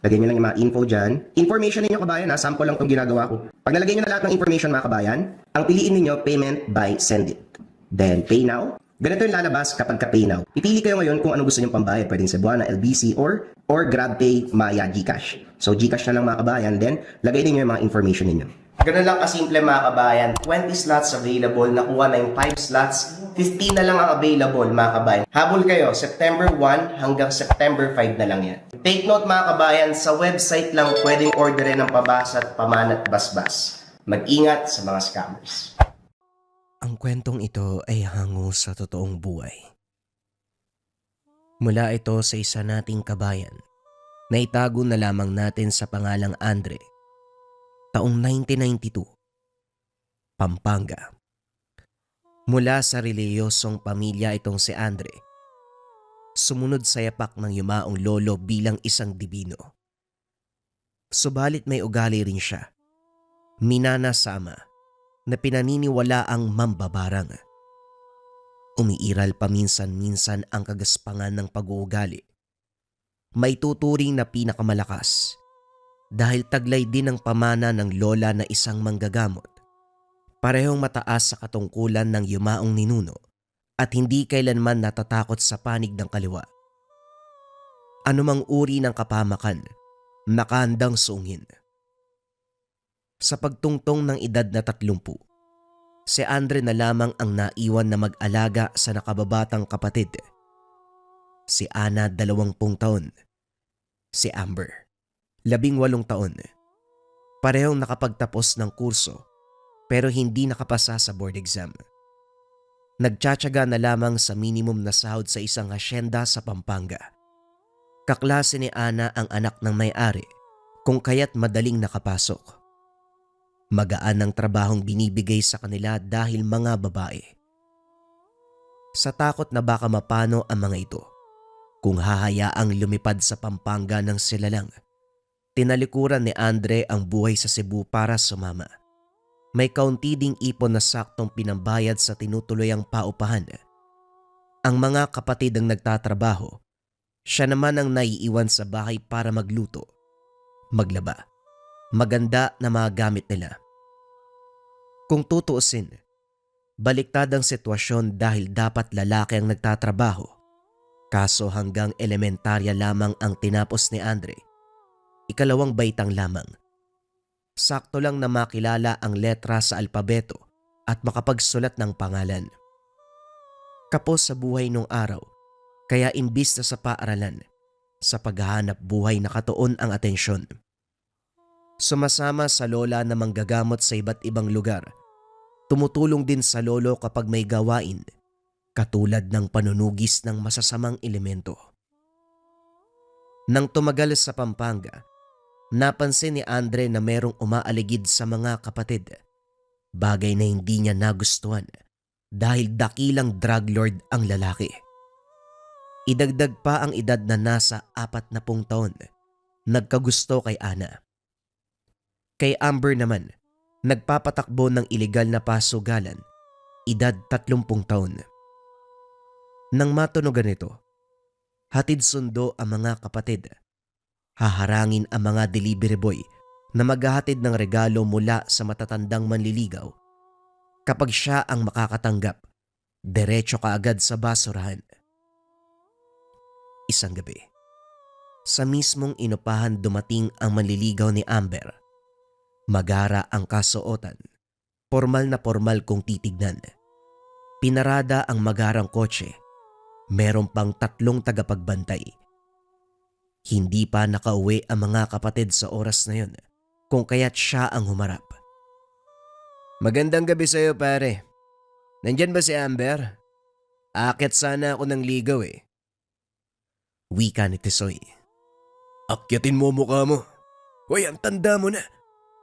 Lagay nyo lang yung mga info dyan. Information ninyo kabayan ha, sample lang itong ginagawa ko. Pag nalagay nyo na lahat ng information mga kabayan, ang piliin ninyo payment by send it. Then pay now. Ganito yung lalabas kapag ka-pay now. Pipili kayo ngayon kung ano gusto nyo pambayad. Pwedeng Cebuana, LBC or GrabPay, Maya, GCash. So GCash na lang mga kabayan, then lagay ninyo yung mga information ninyo. Ganun lang kasimple mga kabayan, 20 slots available, nakuha na yung 5 slots, 15 na lang ang available mga kabayan. Habol kayo, September 1 hanggang September 5 na lang yan. Take note mga kabayan, sa website lang pwedeng orderin ng pabasa at pamanat basbas. Mag-ingat sa mga scammers. Ang kwentong ito ay hango sa totoong buhay. Mula ito sa isa nating kabayan na itago na lamang natin sa pangalang Andre. Taong 1992, Pampanga. Mula sa reliyosong pamilya itong si Andre, sumunod sa yapak ng yumaong lolo bilang isang dibino. Subalit may ugali rin siya, minanasama, na pinaniniwala ang mambabarang. Umiiral paminsan-minsan ang kagaspangan ng pag-uugali. May tuturing na pinakamalakas dahil taglay din ang pamana ng lola na isang manggagamot. Parehong mataas sa katungkulan ng yumaong ninuno at hindi kailanman natatakot sa panig ng kaliwa. Anumang uri ng kapamakan, nakahandang sungin. Sa pagtungtong ng edad na 30, si Andre na lamang ang naiwan na mag-alaga sa nakababatang kapatid. Si Ana 20 taon, si Amber 18 taon. Parehong nakapagtapos ng kurso pero hindi nakapasa sa board exam. Nagtsatsaga na lamang sa minimum na sahod sa isang hasyenda sa Pampanga. Kaklase ni Ana ang anak ng may-ari, kung kaya't madaling nakapasok. Magaan ang trabahong binibigay sa kanila dahil mga babae. Sa takot na baka mapano ang mga ito, kung hahayaang lumipad sa Pampanga ng sila lang, tinalikuran ni Andre ang buhay sa Cebu para sumama. May kaunti ding ipon na saktong pinambayad sa tinutuloyang paupahan. Ang mga kapatid ang nagtatrabaho, siya naman ang naiiwan sa bahay para magluto, maglaba, maganda na mga gamit nila. Kung tutuusin, baliktad ang sitwasyon dahil dapat lalaki ang nagtatrabaho. Kaso hanggang elementarya lamang ang tinapos ni Andre. Ikalawang baitang lamang. Sakto lang na makilala ang letra sa alpabeto at makapagsulat ng pangalan. Kapos sa buhay nung araw, kaya imbis na sa paaralan, sa paghahanap buhay nakatuon ang atensyon. Sumasama sa lola na manggagamot sa iba't ibang lugar. Tumutulong din sa lolo kapag may gawain, katulad ng panunugis ng masasamang elemento. Nang tumagal sa Pampanga, napansin ni Andre na merong umaaligid sa mga kapatid. Bagay na hindi niya nagustuhan dahil dakilang drug lord ang lalaki. Idagdag pa ang edad na nasa 40 taon. Nagkagusto kay Ana. Kay Amber naman, nagpapatakbo ng ilegal na pasugalan. Edad 30 taon. Nang matunogan ito, hatid sundo ang mga kapatid. Haharangin ang mga delivery boy na maghahatid ng regalo mula sa matatandang manliligaw. Kapag siya ang makakatanggap, diretso kaagad sa basurahan. Isang gabi, sa mismong inupahan dumating ang manliligaw ni Amber. Magara ang kasuotan, formal na formal kung titignan. Pinarada ang magarang kotse, meron pang 3 tagapagbantay. Hindi pa nakauwi ang mga kapatid sa oras na yun, kung kaya't siya ang humarap. Magandang gabi sa'yo pare. Nandyan ba si Amber? Aakyat sana ako ng ligaw eh. Wika ni Tisoy. Akyatin mo mukha mo. Hoy, ang tanda mo na.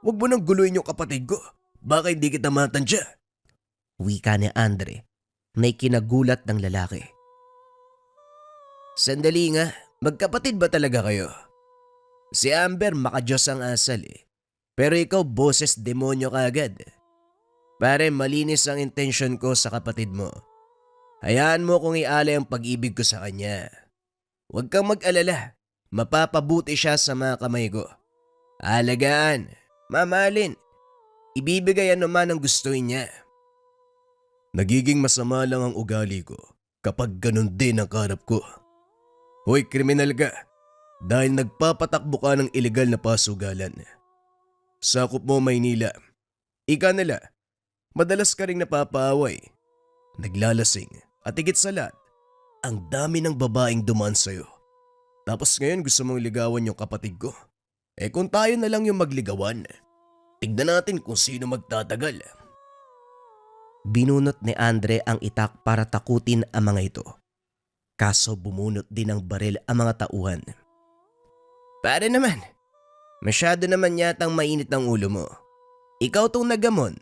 Huwag mo nang guluhin yung kapatid ko. Baka hindi kita matansya. Wika ni Andre na ikinagulat ng lalaki. Sandali nga, magkapatid ba talaga kayo? Si Amber makadiyos ang asal eh. Pero ikaw boses demonyo ka agad. Pare, malinis ang intensyon ko sa kapatid mo. Hayaan mo kung ialay ang pag-ibig ko sa kanya. Huwag kang mag-alala. Mapapabuti siya sa mga kamay ko. Alagaan, mamahalin. Ibibigay anuman ang gustuin niya. Nagiging masama lang ang ugali ko kapag ganun din ang karap ko. Hoy, kriminal ka. Dahil nagpapatakbo ka ng ilegal na pasugalan. Sakop mo Maynila. Ika nila, madalas ka ring napapaaway. Naglalasing at higit sa lahat, ang dami ng babaeng dumaan sa'yo. Tapos ngayon gusto mong ligawan yung kapatid ko. Eh kung tayo na lang yung magligawan, tignan natin kung sino magtatagal. Binunot ni Andre ang itak para takutin ang mga ito. Kaso bumunot din ng baril ang mga tauhan. Pare naman, masyado naman yatang mainit ang ulo mo. Ikaw tong nagamon,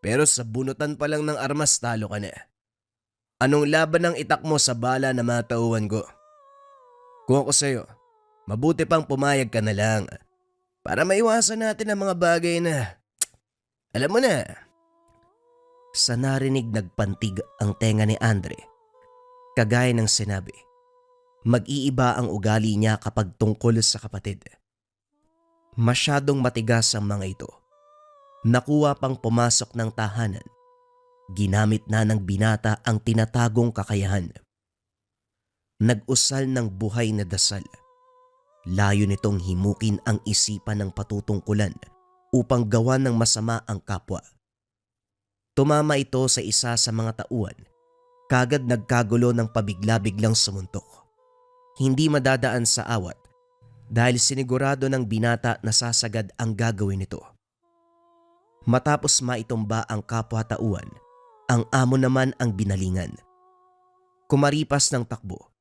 pero sa bunutan pa lang ng armas talo ka na. Anong laban ng itak mo sa bala na mga tauhan ko? Kung ako sa'yo, mabuti pang pumayag ka na lang para maiwasan natin ang mga bagay na, alam mo na. Sa narinig nagpantig ang tenga ni Andre. Kagaya ng sinabi, mag-iiba ang ugali niya kapag tungkol sa kapatid. Masyadong matigas ang mga ito. Nakuha pang pumasok ng tahanan. Ginamit na ng binata ang tinatagong kakayahan. Nag-usal ng buhay na dasal. Layo nitong himukin ang isipan ng patutungkulan upang gawa ng masama ang kapwa. Tumama ito sa isa sa mga tauhan. Kagad nagkagulo ng pabigla-biglang sumuntok. Hindi madadaan sa awat dahil sinigurado ng binata na sasagad ang gagawin nito. Matapos maitumba ang kapwa tauhan Ang amo naman ang binalingan. Kumaripas ng takbo,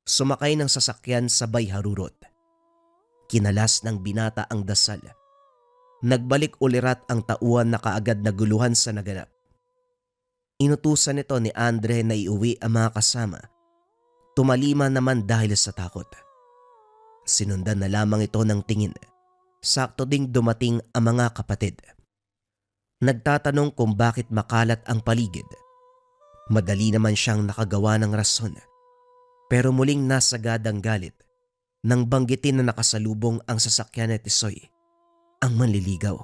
sumakay ng sasakyan sabay harurot. Kinalas ng binata ang dasal. Nagbalik ulirat ang tauhan na kaagad naguluhan sa naganap. Inutusan nito ni Andre na iuwi ang mga kasama. Tumalima naman dahil sa takot. Sinundan na lamang ito ng tingin. Sakto ding dumating ang mga kapatid. Nagtatanong kung bakit makalat ang paligid. Madali naman siyang nakagawa ng rason. Pero muling nasagad ang galit nang banggitin na nakasalubong ang sasakyan ni Tisoy, ang manliligaw.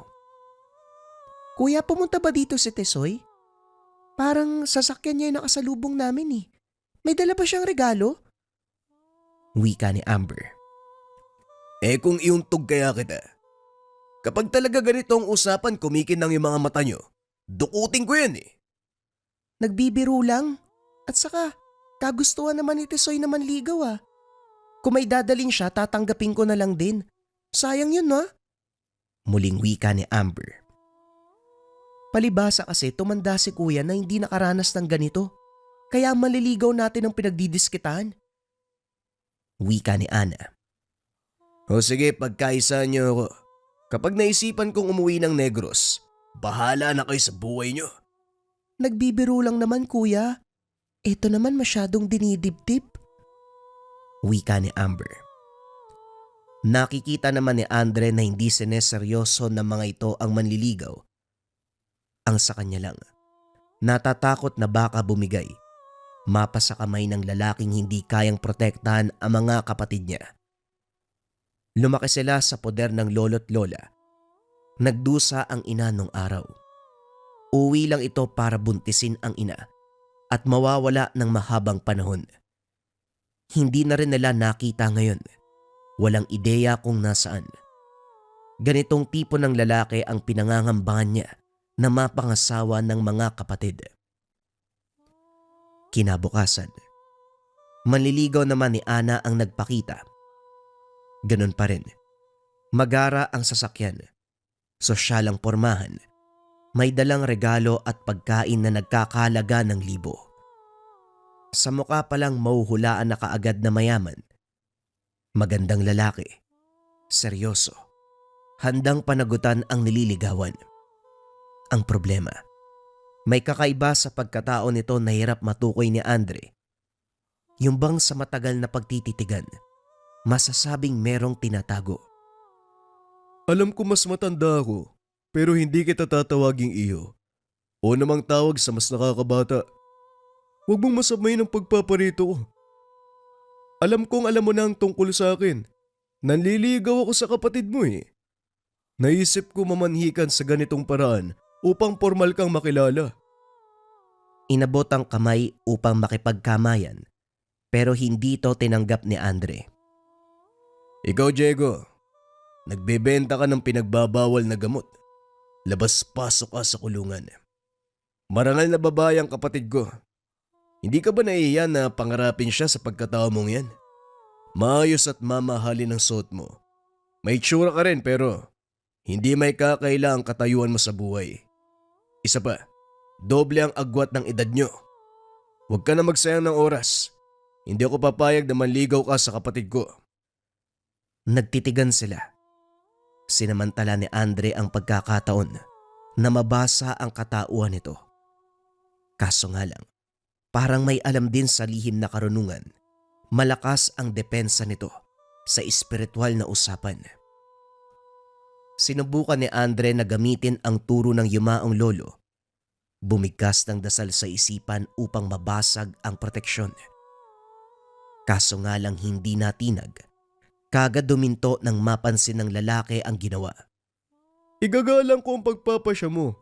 Kuya, pumunta ba dito si Tisoy? Parang sasakyan niya yung nakasalubong namin eh. May dala ba siyang regalo? Wika ni Amber. Kung iuntog kaya kita. Kapag talaga ganito ang usapan, kumikinang yung mga mata nyo. Dukutin ko yan eh. Nagbibiro lang. At saka, kagustuhan naman ni Tisoy na manligaw ah. Kung may dadaling siya, tatanggapin ko na lang din. Sayang yun ha? Muling wika ni Amber. Palibasa kasi tumanda si kuya na hindi nakaranas ng ganito. Kaya maliligaw natin ang pinagdidiskitahan. Wika ni Ana. O sige, pagkaisa nyo ako. Kapag naisipan kong umuwi ng Negros, bahala na kayo sa buhay nyo. Nagbibiro lang naman kuya. Ito naman masyadong dinidibdib. Wika ni Amber. Nakikita naman ni Andre na hindi sineseryoso ng mga ito ang manliligaw. Ang sa kanya lang, natatakot na baka bumigay, mapa sa kamay ng lalaking hindi kayang protektahan ang mga kapatid niya. Lumaki sila sa poder ng lolo't lola. Nagdusa ang ina nung araw. Uwi lang ito para buntisin ang ina at mawawala ng mahabang panahon. Hindi na rin nila nakita ngayon. Walang ideya kung nasaan. Ganitong tipo ng lalaki ang pinangangambahan niya na mapangasawa ng mga kapatid. Kinabukasan, manliligaw naman ni Ana ang nagpakita. Ganun pa rin. Magara ang sasakyan. Sosyal ang pormahan. May dalang regalo at pagkain na nagkakahalaga ng libo. Sa mukha palang mahuhulaan na kaagad na mayaman. Magandang lalaki. Seryoso. Handang panagutan ang nililigawan. Ang problema, may kakaiba sa pagkatao nito na hirap matukoy ni Andre. Yung bang sa matagal na pagtititigan, masasabing merong tinatago. Alam ko mas matanda ako, pero hindi kita tatawaging iyo. O namang tawag sa mas nakakabata. Huwag mong masamayin ang pagpaparito ko. Alam kong alam mo na ang tungkol sa akin. Nanliligaw ako sa kapatid mo eh. Naisip ko mamanhikan sa ganitong paraan upang formal kang makilala. Inabot ang kamay upang makipagkamayan, pero hindi ito tinanggap ni Andre. Ikaw, Diego, nagbebenta ka ng pinagbabawal na gamot. Labas-pasok ka sa kulungan. Marangal na babae ang kapatid ko. Hindi ka ba naiiya na pangarapin siya sa pagkatao mong yan? Maayos at mamahalin ang suot mo. May tsura ka rin pero hindi may kakaila ang katayuan mo sa buhay. Isa pa, doble ang agwat ng edad nyo. Huwag ka na magsayang ng oras. Hindi ako papayag na manligaw ka sa kapatid ko. Nagtitigan sila. Sinamantala ni Andre ang pagkakataon na mabasa ang katauhan nito. Kaso nga lang, parang may alam din sa lihim na karunungan. Malakas ang depensa nito sa espiritual na usapan. Sinubukan ni Andre na gamitin ang turo ng yumaong lolo. Bumigkas ng dasal sa isipan upang mabasag ang proteksyon. Kaso nga lang hindi natinag. Kagad duminto nang mapansin ng lalaki ang ginawa. Igagalang ko ang pagpapasya mo.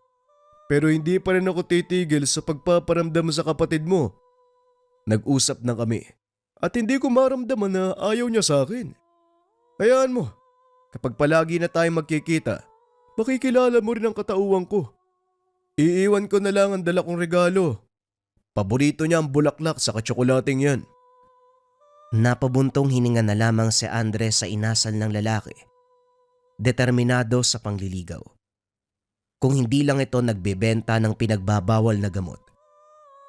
Pero hindi pa rin ako titigil sa pagpaparamdam sa kapatid mo. Nag-usap na kami at hindi ko maramdaman na ayaw niya sa akin. Hayaan mo, kapag palagi na tayong magkikita, makikilala mo rin ang katauhan ko. Iiwan ko na lang ang dala kong regalo. Paborito niya ang bulaklak sa katsokolating yan. Napabuntong hininga na lamang si Andre sa inasal ng lalaki. Determinado sa pangliligaw. Kung hindi lang ito nagbebenta ng pinagbabawal na gamot,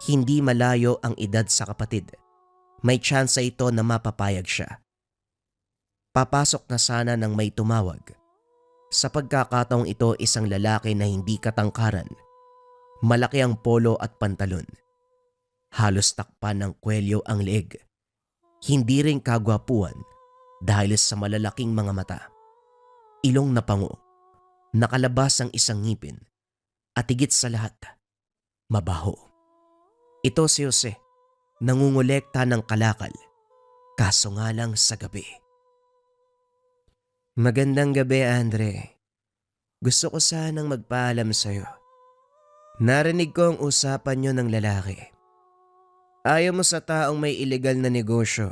Hindi malayo ang edad sa kapatid. May tsansa ito na mapapayag siya. Papasok na sana nang may tumawag. Sa pagkakataong ito, isang lalaki na hindi katangkaran. Malaki ang polo at pantalon. Halos takpan ng kwelyo ang leeg. Hindi rin kagwapuan dahil sa malalaking mga mata. Ilong na pango, nakalabas ang isang ngipin, at higit sa lahat, mabaho. Ito si Jose, nangungulekta ng kalakal, kaso nga lang sa gabi. Magandang gabi, Andre. Gusto ko sanang magpaalam sa'yo. Narinig ko ang usapan nyo ng lalaki. Ayaw mo sa taong may ilegal na negosyo.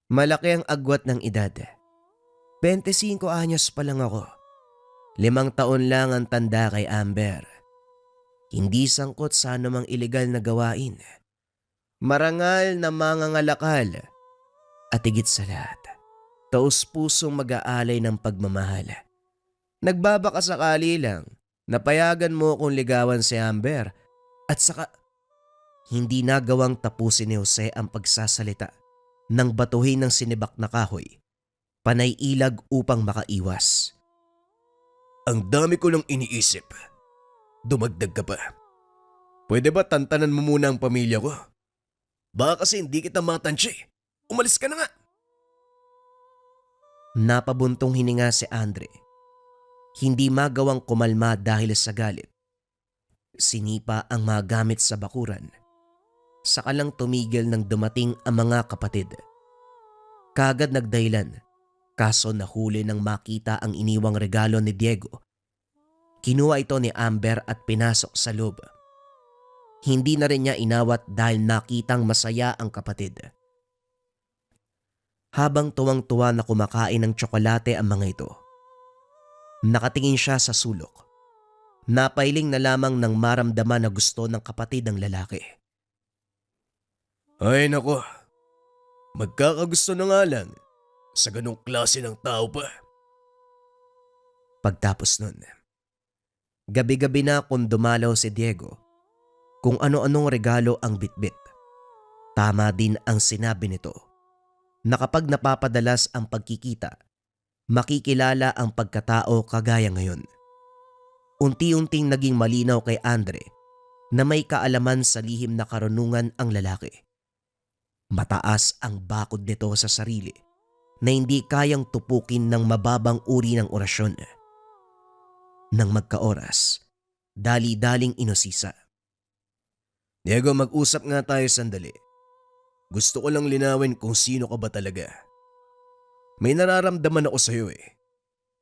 Malaki ang agwat ng edad. 25 anyos pa lang ako. 5 taon lang ang tanda kay Amber. Hindi sangkot sa anumang ilegal na gawain. Marangal na mangangalakal. At higit sa lahat, taus-pusong mag-aalay ng pagmamahal. Nagbabaka sakali lang, napayagan mo kung ligawan si Amber at saka hindi nagawang tapusin ni Jose ang pagsasalita nang batuhin ng sinibak na kahoy, panay ilag upang makaiwas. Ang dami ko lang iniisip. Dumagdag ka pa. Pwede ba tantanan mo muna ang pamilya ko? Baka kasi hindi kita matansya. Umalis ka na nga. Napabuntong hininga si Andre. Hindi magawang kumalma dahil sa galit. Sinipa ang mga gamit sa bakuran. Saka lang tumigil nang dumating ang mga kapatid. Kagad nagdahilan, kaso nahuli nang makita ang iniwang regalo ni Diego. Kinuha ito ni Amber at pinasok sa loob. Hindi na rin niya inawat dahil nakitang masaya ang kapatid. Habang tuwang-tuwa na kumakain ng tsokolate ang mga ito, nakatingin siya sa sulok. Napailing na lamang nang maramdaman na gusto ng kapatid ng lalaki. Ay nako, magkakagusto na nga lang sa ganong klase ng tao pa. Pagtapos nun, gabi-gabi na kung dumalaw si Diego, kung ano-anong regalo ang bitbit. Tama din ang sinabi nito na kapag napapadalas ang pagkikita, makikilala ang pagkatao kagaya ngayon. Unti-unting naging malinaw kay Andre na may kaalaman sa lihim na karunungan ang lalaki. Mataas ang bakod nito sa sarili na hindi kayang tupukin ng mababang uri ng orasyon. Nang magkaoras, dali-daling inusisa. Diego, mag-usap nga tayo sandali. Gusto ko lang linawin kung sino ka ba talaga. May nararamdaman ako sa'yo eh.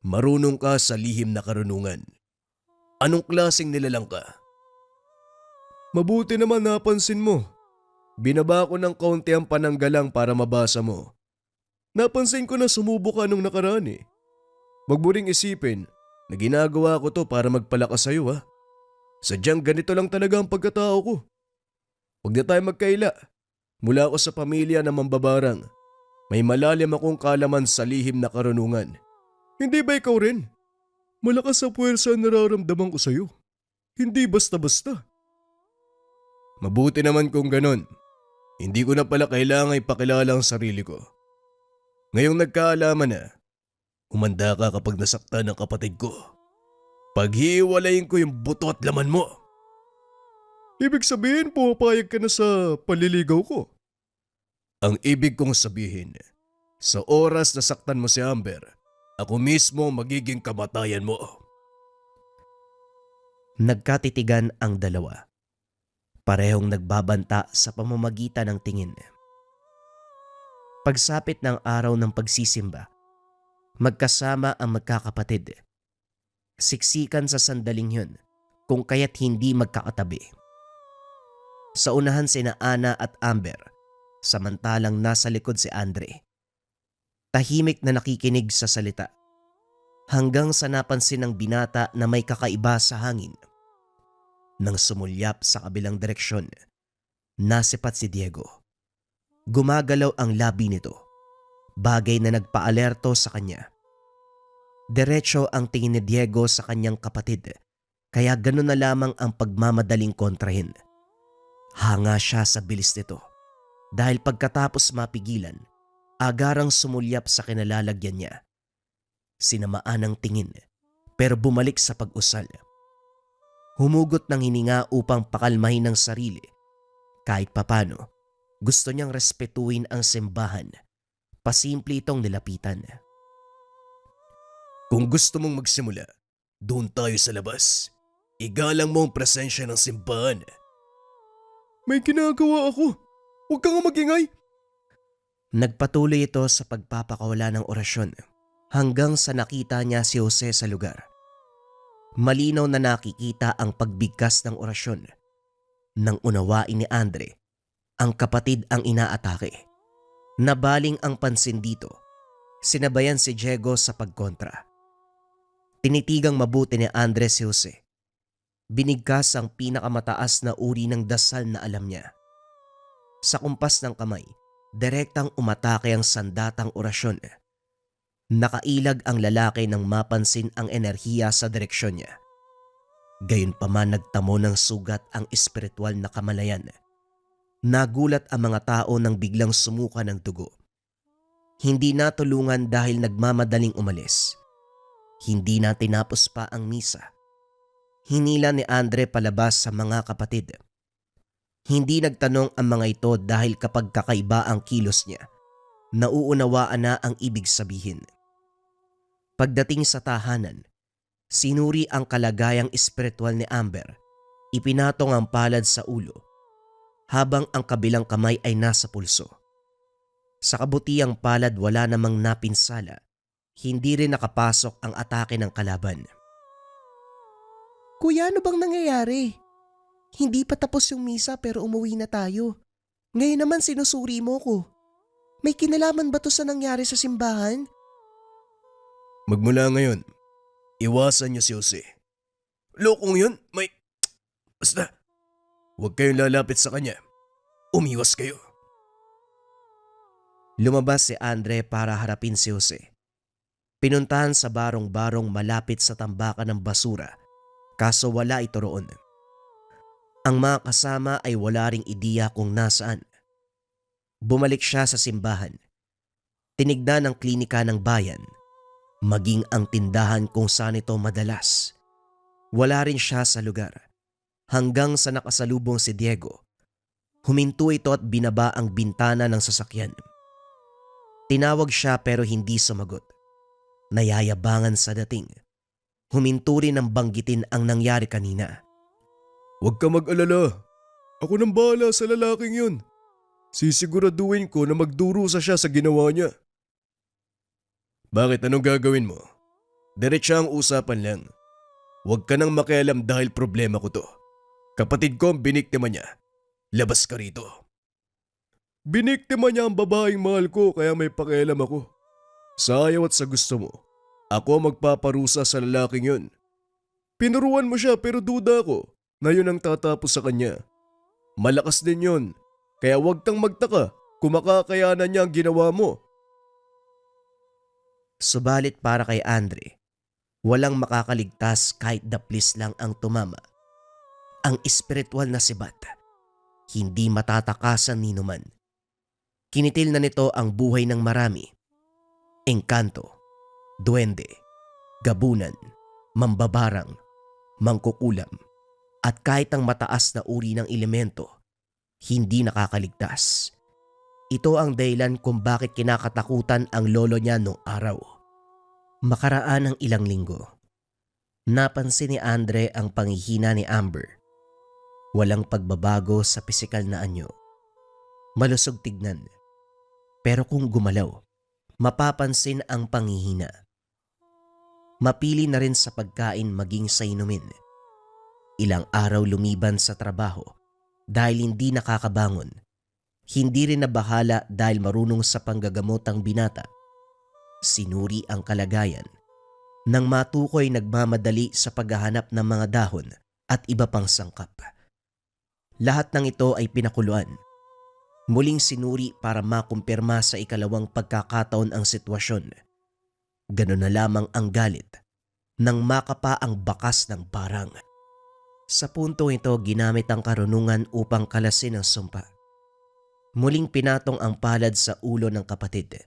Marunong ka sa lihim na karunungan. Anong klaseng nilalang ka? Mabuti naman napansin mo. Binaba ko ng kaunti ang pananggalang para mabasa mo. Napansin ko na sumubo ka nung nakaraan eh. Wag mo ring isipin na ginagawa ko to para magpalakas sa'yo ha. Sadyang ganito lang talaga ang pagkatao ko. Huwag na tayo magkaila. Mula ako sa pamilya na mambabarang. May malalim akong kalaman sa lihim na karunungan. Hindi ba ikaw rin? Malakas sa puwersa ang nararamdaman ko sa'yo. Hindi basta-basta. Mabuti naman kung ganon. Hindi ko na pala kailangan ipakilala ang sarili ko. Ngayong nagkaalaman na, umanda ka kapag nasaktan ng kapatid ko. Paghiwalayin ko yung buto at laman mo. Ibig sabihin pumapayag ka na sa paliligaw ko. Ang ibig kong sabihin, sa oras na saktan mo si Amber, ako mismo magiging kamatayan mo. Nagkatitigan ang dalawa. Parehong nagbabanta sa pamamagitan ng tingin. Pagsapit ng araw ng pagsisimba, magkasama ang magkakapatid. Siksikan sa sandaling yun kung kaya't hindi magkakatabi. Sa unahan sina Ana at Amber, samantalang nasa likod si Andre. Tahimik na nakikinig sa salita, hanggang sa napansin ng binata na may kakaiba sa hangin. Nang sumulyap sa kabilang direksyon, nasipat si Diego. Gumagalaw ang labi nito, bagay na nagpaalerto sa kanya. Diretso ang tingin ni Diego sa kanyang kapatid, kaya gano'n na lamang ang pagmamadaling kontrahin. Hanga siya sa bilis nito dahil pagkatapos mapigilan, agarang sumulyap sa kinalalagyan niya. Sinamaan ang tingin pero bumalik sa pag-usal. Humugot ng hininga upang pakalmahin ang sarili. Kahit papano, gusto niyang respetuhin ang simbahan. Pasimple itong nilapitan. Kung gusto mong magsimula, doon tayo sa labas. Igalang mo ang presensya ng simbahan. May ginagawa ako. Huwag kang magingay. Nagpatuloy ito sa pagpapakawala ng orasyon hanggang sa nakita niya si Jose sa lugar. Malinaw na nakikita ang pagbigkas ng orasyon. Nang unawain ni Andre, ang kapatid ang inaatake. Nabaling ang pansin dito. Sinabayan si Diego sa pagkontra. Tinitigang mabuti ni Andre si Jose. Binigkas ang pinakamataas na uri ng dasal na alam niya. Sa kumpas ng kamay, direktang umatake ang sandatang orasyon. Nakailag ang lalaki nang mapansin ang enerhiya sa direksyon niya. Gayunpaman nagtamo ng sugat ang espiritual na kamalayan. Nagulat ang mga tao nang biglang sumuka ng dugo. Hindi natulungan dahil nagmamadaling umalis. Hindi na tinapos pa ang misa. Hinila ni Andre palabas sa mga kapatid. Hindi nagtanong ang mga ito dahil kapag kakaiba ang kilos niya, nauunawaan na ang ibig sabihin. Pagdating sa tahanan, sinuri ang kalagayang espiritual ni Amber. Ipinatong ang palad sa ulo, habang ang kabilang kamay ay nasa pulso. Sa kabutiang palad wala namang napinsala, hindi rin nakapasok ang atake ng kalaban. Kuya, ano bang nangyayari? Hindi pa tapos yung misa pero umuwi na tayo. Ngayon naman sinusuri mo ko. May kinalaman ba to sa nangyari sa simbahan? Magmula ngayon, iwasan niyo si Jose. Lokong yun, Basta, huwag kayong lalapit sa kanya. Umiwas kayo. Lumabas si Andre para harapin si Jose. Pinuntahan sa barong-barong malapit sa tambakan ng basura, kaso wala ito roon. Ang mga kasama ay wala ring ideya kung nasaan. Bumalik siya sa simbahan. Tinignan ang klinika ng bayan, maging ang tindahan kung saan ito madalas. Wala rin siya sa lugar. Hanggang sa nakasalubong si Diego. Huminto ito at binaba ang bintana ng sasakyan. Tinawag siya pero hindi sumagot. Nayayabangan sa dating. Huminto rin ang banggitin ang nangyari kanina. Huwag ka mag-alala. Ako nang bahala sa lalaking yun. Sisiguraduhin ko na magdurusa siya sa ginawa niya. Bakit, anong gagawin mo? Diretsa ang usapan lang. Huwag ka nang makialam dahil problema ko to. Kapatid ko ang biniktima niya. Labas ka rito. Biniktima niya ang babaeng mahal ko kaya may pakialam ako. Sa ayaw at sa gusto mo, ako ang magpaparusa sa lalaking yun. Pinuruan mo siya pero duda ko na yun ang tatapos sa kanya. Malakas din yun, kaya huwag kang magtaka kung makakayanan niya ang ginawa mo. Subalit para kay Andre, walang makakaligtas kahit daplis lang ang tumama. Ang espiritual na sibat, hindi matatakasan ni numan. Kinitil na nito ang buhay ng marami. Engkanto, duwende, gabunan, mambabarang, mangkukulam, at kahit ang mataas na uri ng elemento, hindi nakakaligtas. Ito ang dahilan kung bakit kinakatakutan ang lolo niya noong araw. Makaraan ng ilang linggo, napansin ni Andre ang panghihina ni Amber. Walang pagbabago sa pisikal na anyo. Malusog tignan. Pero kung gumalaw, mapapansin ang panghihina. Mapili na rin sa pagkain maging sa inumin. Ilang araw lumiban sa trabaho dahil hindi nakakabangon. Hindi rin nabahala dahil marunong sa panggagamot ang binata. Sinuri ang kalagayan. Nang matukoy nagmamadali sa paghahanap ng mga dahon at iba pang sangkap. Lahat ng ito ay pinakuluan. Muling sinuri para makumpirma sa ikalawang pagkakataon ang sitwasyon. Ganun na lamang ang galit nang makapa ang bakas ng barang. Sa punto ito, ginamit ang karunungan upang kalasin ang sumpa. Muling pinatong ang palad sa ulo ng kapatid.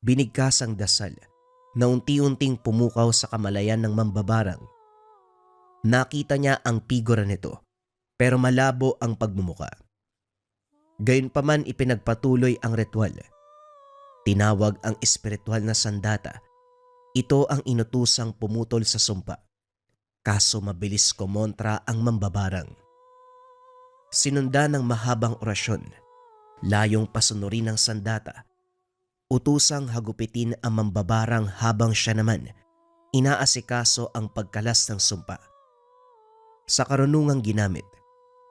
Binigkas ang dasal na unti-unting pumukaw sa kamalayan ng mambabarang. Nakita niya ang figura nito pero malabo ang pagmumuka. Gayunpaman ipinagpatuloy ang ritual. Tinawag ang espiritual na sandata. Ito ang inutusang pumutol sa sumpa. Kaso mabilis kumontra ang mambabarang. Sinundan ng mahabang orasyon, layong pasunurin ng sandata, utusang hagupitin ang mambabarang habang siya naman inaasikaso ang pagkalas ng sumpa. Sa karunungang ginamit,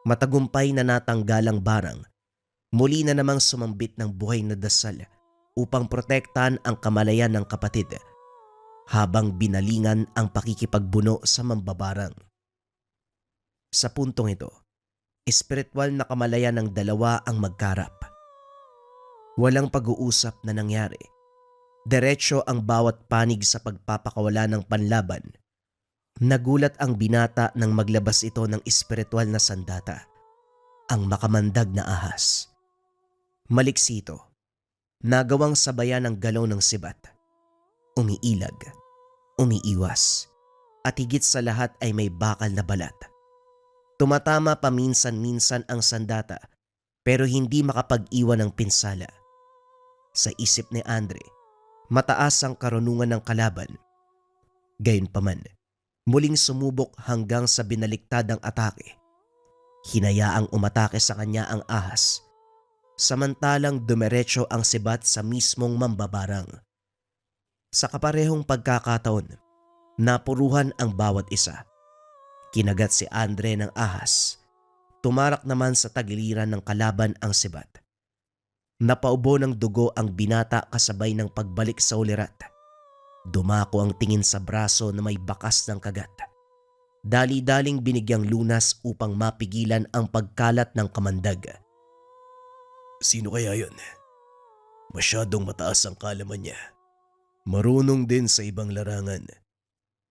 matagumpay na natanggal ang barang, muli na namang sumambit ng buhay na dasal upang protektahan ang kamalayan ng kapatid habang binalingan ang pakikipagbuno sa mambabarang. Sa puntong ito, espiritual na kamalayan ng dalawa ang magkarap. Walang pag-uusap na nangyari. Diretso ang bawat panig sa pagpapakawala ng panlaban. Nagulat ang binata nang maglabas ito ng espiritual na sandata, ang makamandag na ahas. Maliksi ito, nagawang sabayan ng galaw ng sibat. Umiilag, umiiwas, at higit sa lahat ay may bakal na balat. Tumatama paminsan-minsan ang sandata pero hindi makapag-iwan ng pinsala. Sa isip ni Andre, mataas ang karunungan ng kalaban. Gayunpaman, muling sumubok hanggang sa binaliktad ang atake. Hinayaang umatake sa kanya ang ahas, samantalang dumiretso ang sibat sa mismong mambabarang. Sa kaparehong pagkakataon, napuruhan ang bawat isa. Kinagat si Andre ng ahas. Tumarak naman sa tagiliran ng kalaban ang sibat. Napaubo ng dugo ang binata kasabay ng pagbalik sa ulirat. Dumako ang tingin sa braso na may bakas ng kagat. Dali-daling binigyang lunas upang mapigilan ang pagkalat ng kamandag. Sino kaya yun? Masyadong mataas ang kalaman niya. Marunong din sa ibang larangan.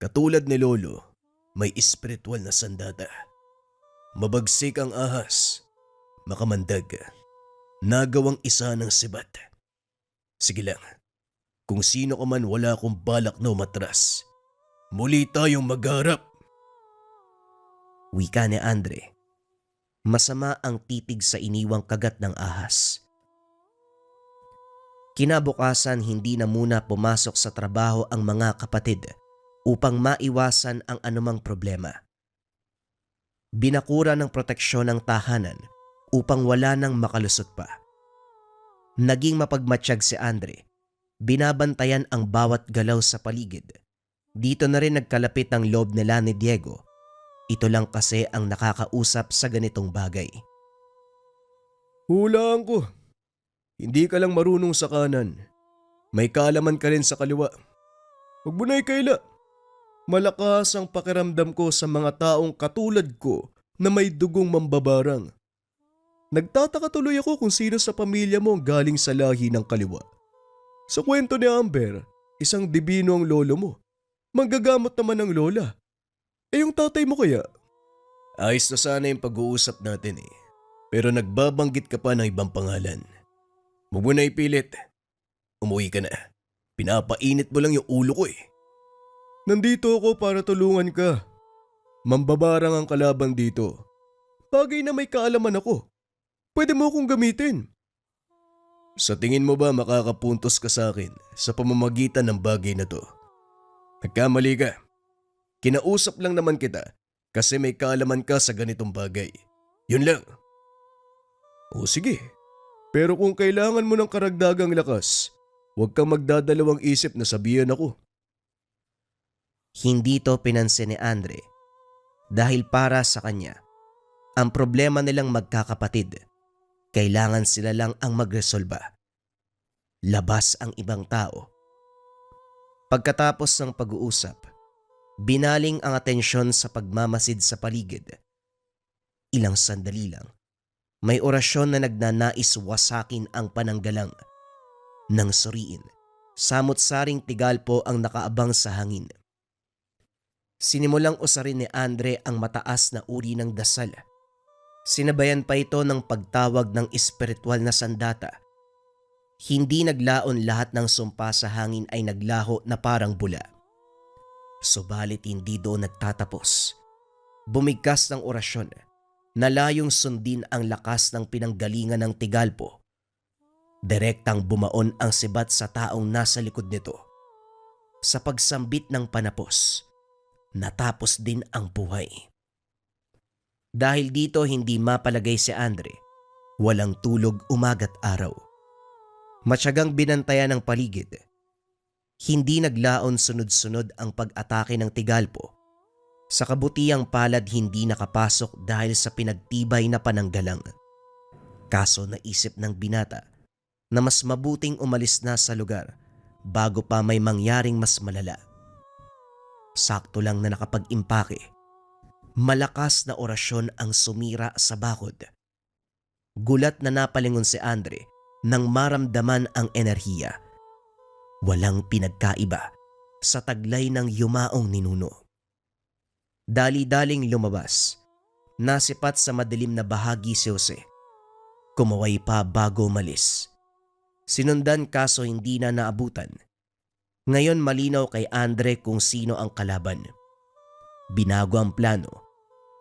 Katulad ni Lolo, may espiritual na sandata. Mabagsik ang ahas, makamandag, nagawang isa ng sibat. Sige lang, kung sino ka man wala akong balak na umatras. Muli tayong magharap. Wika ni Andre. Masama ang titig sa iniwang kagat ng ahas. Kinabukasan hindi na muna pumasok sa trabaho ang mga kapatid upang maiwasan ang anumang problema. Binakura ng proteksyon ng tahanan upang wala nang makalusot pa. Naging mapagmatsyag si Andre. Binabantayan ang bawat galaw sa paligid. Dito na rin nagkalapit ang loob nila ni Diego. Ito lang kasi ang nakakausap sa ganitong bagay. Hulaan ko. Hindi ka lang marunong sa kanan. May kaalaman ka rin sa kaliwa. Huwag mo na ikaila. Malakas ang pakiramdam ko sa mga taong katulad ko na may dugong mambabarang. Nagtataka tuloy ako kung sino sa pamilya mo galing sa lahi ng kaliwa. Sa kwento ni Amber, isang dibino ang lolo mo. Manggagamot naman ang lola. Eh yung tatay mo kaya? Ayos na sana yung pag-uusap natin eh. Pero nagbabanggit ka pa ng ibang pangalan. Huwag mo na ipilit. Umuwi ka na. Pinapainit mo lang yung ulo ko eh. Nandito ako para tulungan ka. Mambabarang ang kalaban dito. Bagay na may kaalaman ako. Pwede mo akong gamitin. Sa tingin mo ba makakapuntos ka sa akin sa pamamagitan ng bagay na to? Nagkamali ka. Kinausap lang naman kita kasi may kaalaman ka sa ganitong bagay. Yun lang. O sige. Pero kung kailangan mo ng karagdagang lakas, huwag kang magdadalawang isip na sabihan ako. Hindi to pinansin ni Andre dahil para sa kanya, ang problema nilang magkakapatid, kailangan sila lang ang magresolba. Labas ang ibang tao. Pagkatapos ng pag-uusap, binaling ang atensyon sa pagmamasid sa paligid. Ilang sandali lang, may orasyon na nagnanais wasakin ang pananggalang. Nang suriin, samot-saring tigal po ang nakaabang sa hangin. Sinimulang usarin ni Andre ang mataas na uri ng dasal. Sinabayan pa ito ng pagtawag ng espiritual na sandata. Hindi naglaon lahat ng sumpa sa hangin ay naglaho na parang bula. Subalit hindi doon nagtatapos. Bumigkas ng orasyon na layong sundin ang lakas ng pinanggalingan ng Tigalpo. Direktang bumaon ang sibat sa taong nasa likod nito. Sa pagsambit ng panapos, natapos din ang buhay. Dahil dito hindi mapalagay si Andre, walang tulog umaga't araw. Matyagang binantayan ng paligid. Hindi naglaon sunod-sunod ang pag-atake ng Tigalpo. Sa kabutiang palad hindi nakapasok dahil sa pinagtibay na pananggalang. Kaso naisip ng binata na mas mabuting umalis na sa lugar bago pa may mangyaring mas malala. Sakto lang na nakapag-impake. Malakas na orasyon ang sumira sa bakod. Gulat na napalingon si Andre nang maramdaman ang enerhiya. Walang pinagkaiba sa taglay ng yumaong ninuno. Dali-daling lumabas, nasipat sa madilim na bahagi si Jose. Kumaway pa bago umalis. Sinundan kaso hindi na naabutan. Ngayon malinaw kay Andre kung sino ang kalaban. Binago ang plano.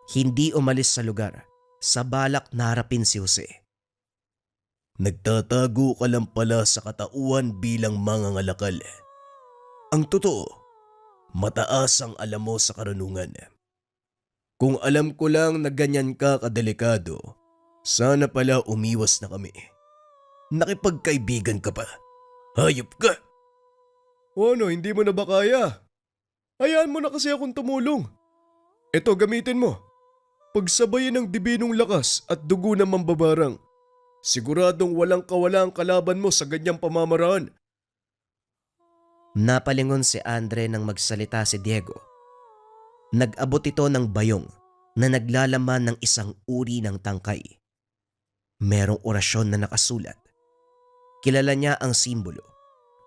Hindi umalis sa lugar sa balak na harapin si Jose. Nagtatago ka lang pala sa katauhan bilang mangangalakal. Ang totoo, mataas ang alam mo sa karunungan. Kung alam ko lang na ganyan ka kadelikado, sana pala umiwas na kami. Nakipagkaibigan ka pa. Hayop ka! O ano, hindi mo na ba kaya? Hayaan mo na kasi akong tumulong. Ito, gamitin mo. Pagsabayin ng dibinong lakas at dugo ng mambabarang. Siguradong walang kawala ang kalaban mo sa ganyang pamamaraan. Napalingon si Andre nang magsalita si Diego. Nag-abot ito ng bayong na naglalaman ng isang uri ng tangkay. Merong orasyon na nakasulat. Kilala niya ang simbolo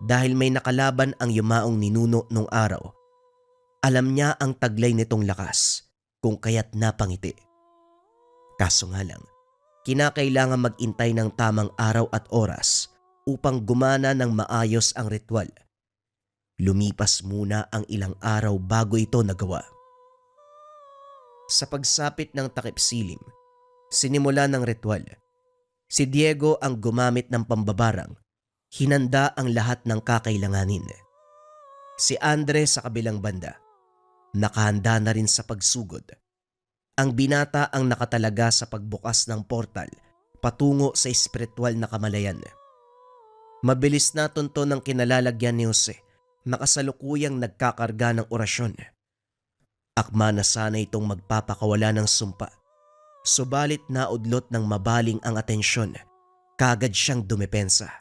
dahil may nakalaban ang yumaong ninuno nung araw. Alam niya ang taglay nitong lakas kung kaya't napangiti. Kaso nga lang, kinakailangan mag-intay ng tamang araw at oras upang gumana ng maayos ang ritual. Lumipas muna ang ilang araw bago ito nagawa. Sa pagsapit ng takip silim, sinimula ng ritual. Si Diego ang gumamit ng pambabarang. Hinanda ang lahat ng kakailanganin. Si Andre sa kabilang banda. Nakahanda na rin sa pagsugod. Ang binata ang nakatalaga sa pagbukas ng portal patungo sa espiritual na kamalayan. Mabilis na tunto ng kinalalagyan ni Jose na kasalukuyang nagkakarga ng orasyon. Akma na sana itong magpapakawala ng sumpa. Subalit naudlot ng mabaling ang atensyon, kagad siyang dumepensa.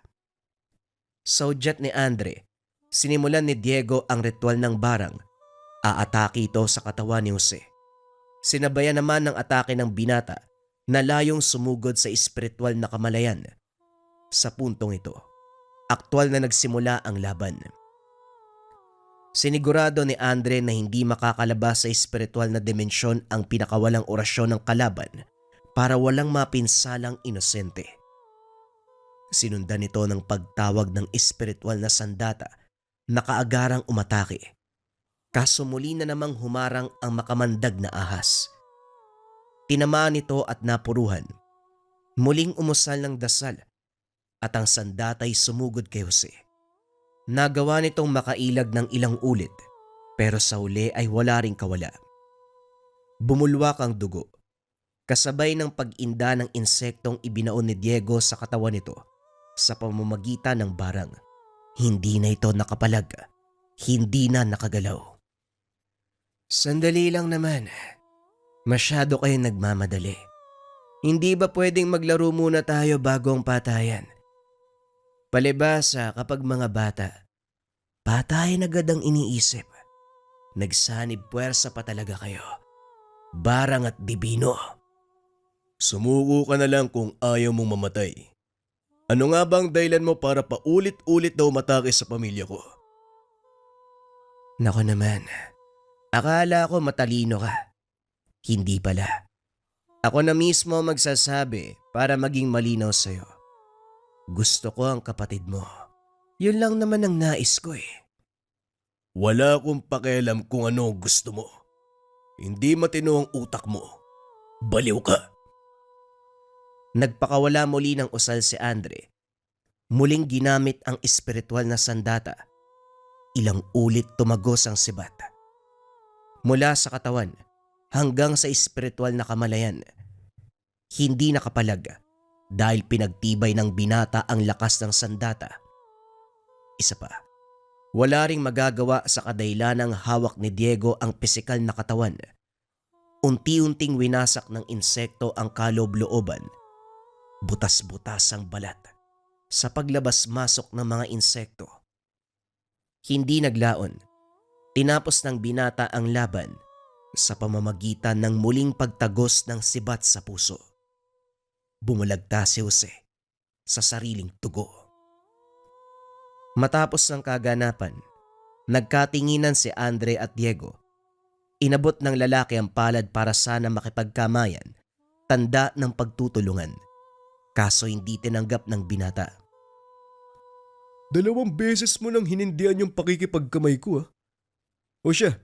Sa udyat ni Andre, sinimulan ni Diego ang ritual ng barang. Aatake ito sa katawan ni Jose. Sinabayan naman ng atake ng binata na layong sumugod sa espiritual na kamalayan. Sa puntong ito, aktwal na nagsimula ang laban. Sinigurado ni Andre na hindi makakalabas sa espiritual na dimensyon ang pinakawalang orasyon ng kalaban para walang mapinsalang inosente. Sinundan ito ng pagtawag ng espiritual na sandata na kaagarang umatake. Kaso muli na namang humarang ang makamandag na ahas. Tinamaan ito at napuruhan. Muling umusal ng dasal at ang sandata'y sumugod kay Jose. Nagawa nitong makailag ng ilang ulit pero sa uli ay wala ring kawala. Bumulwak ang dugo. Kasabay ng pag-inda ng insektong ibinaon ni Diego sa katawan nito sa pamamagitan ng barang. Hindi na ito nakapalag. Hindi na nakagalaw. Sandali lang naman. Masyado kayong nagmamadali. Hindi ba pwedeng maglaro muna tayo bago ang patayan? Palibasa kapag mga bata, patayan agad ang iniisip. Nagsanib puwersa pa talaga kayo. Barang at dibino. Sumuko ka na lang kung ayaw mong mamatay. Ano nga bang dahilan mo para paulit-ulit daw matake sa pamilya ko? Nako naman, Akala ko matalino ka. Hindi pala. Ako na mismo magsasabi para maging malinaw sa'yo. Gusto ko ang kapatid mo. Yun lang naman ang nais ko eh. Wala akong pakialam kung ano ang gusto mo. Hindi matino ang utak mo. Baliw ka. Nagpakawala muli ng usal si Andre. Muling ginamit ang espiritual na sandata. Ilang ulit tumagos ang sibat. Mula sa katawan hanggang sa espiritual na kamalayan. Hindi nakapalag dahil pinagtibay ng binata ang lakas ng sandata. Isa pa, wala ring magagawa sa kadailanang hawak ni Diego ang pisikal na katawan. Unti-unting winasak ng insekto ang kaloob-looban. Butas-butas ang balat sa paglabas-masok ng mga insekto. Hindi naglaon. Tinapos ng binata ang laban sa pamamagitan ng muling pagtagos ng sibat sa puso. Bumulagta si Jose sa sariling tugo. Matapos ng kaganapan, nagkatinginan si Andre at Diego. Inabot ng lalaki ang palad para sana makipagkamayan, tanda ng pagtutulungan. Kaso hindi tinanggap ng binata. 2 beses mo nang hinindihan yung pakikipagkamay ko O siya,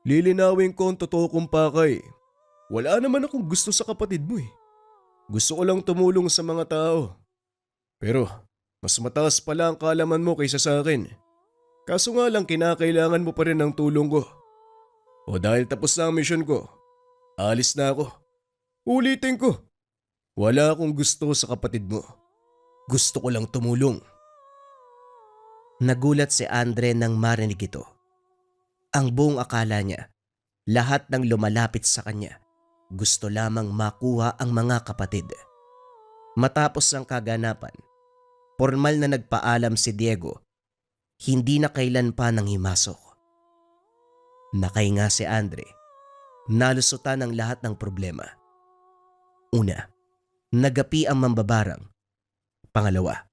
lilinawin ko ang totoo kong pakay. Wala naman akong gusto sa kapatid mo Gusto ko lang tumulong sa mga tao. Pero mas mataas pala ang kaalaman mo kaysa sa akin. Kaso nga lang kinakailangan mo pa rin ng tulong ko. O dahil tapos na ang mission ko, alis na ako. Ulitin ko. Wala akong gusto sa kapatid mo. Gusto ko lang tumulong. Nagulat si Andre nang marinig ito. Ang buong akala niya, lahat ng lumalapit sa kanya, gusto lamang makuha ang mga kapatid. Matapos ang kaganapan, formal na nagpaalam si Diego, hindi na kailan pa nang himasok. Nakahinga si Andre, nalusutan ang lahat ng problema. Una, nagapi ang mambabarang. Pangalawa,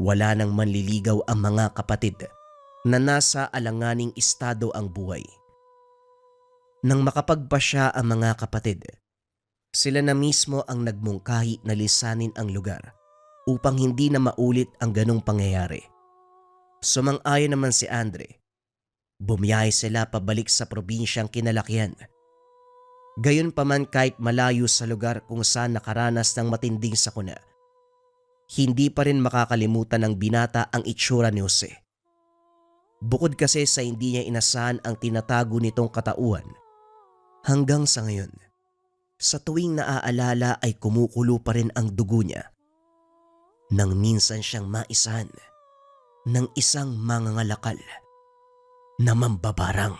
wala nang manliligaw ang mga kapatid na nasa alanganing estado ang buhay. Nang makapagpasya ang mga kapatid, sila na mismo ang nagmungkahi na lisanin ang lugar upang hindi na maulit ang ganong pangyayari. Sumang-ayon naman si Andre. Bumiyahe sila pabalik sa probinsyang kinalakihan. Gayunpaman kahit malayo sa lugar kung saan nakaranas ng matinding sakuna, hindi pa rin makakalimutan ng binata ang itsura ni Jose. Bukod kasi sa hindi niya inasahan ang tinatago nitong katauhan, hanggang sa ngayon, sa tuwing naaalala ay kumukulo pa rin ang dugo niya nang minsan siyang maisahan ng isang mangangalakal na mambabarang.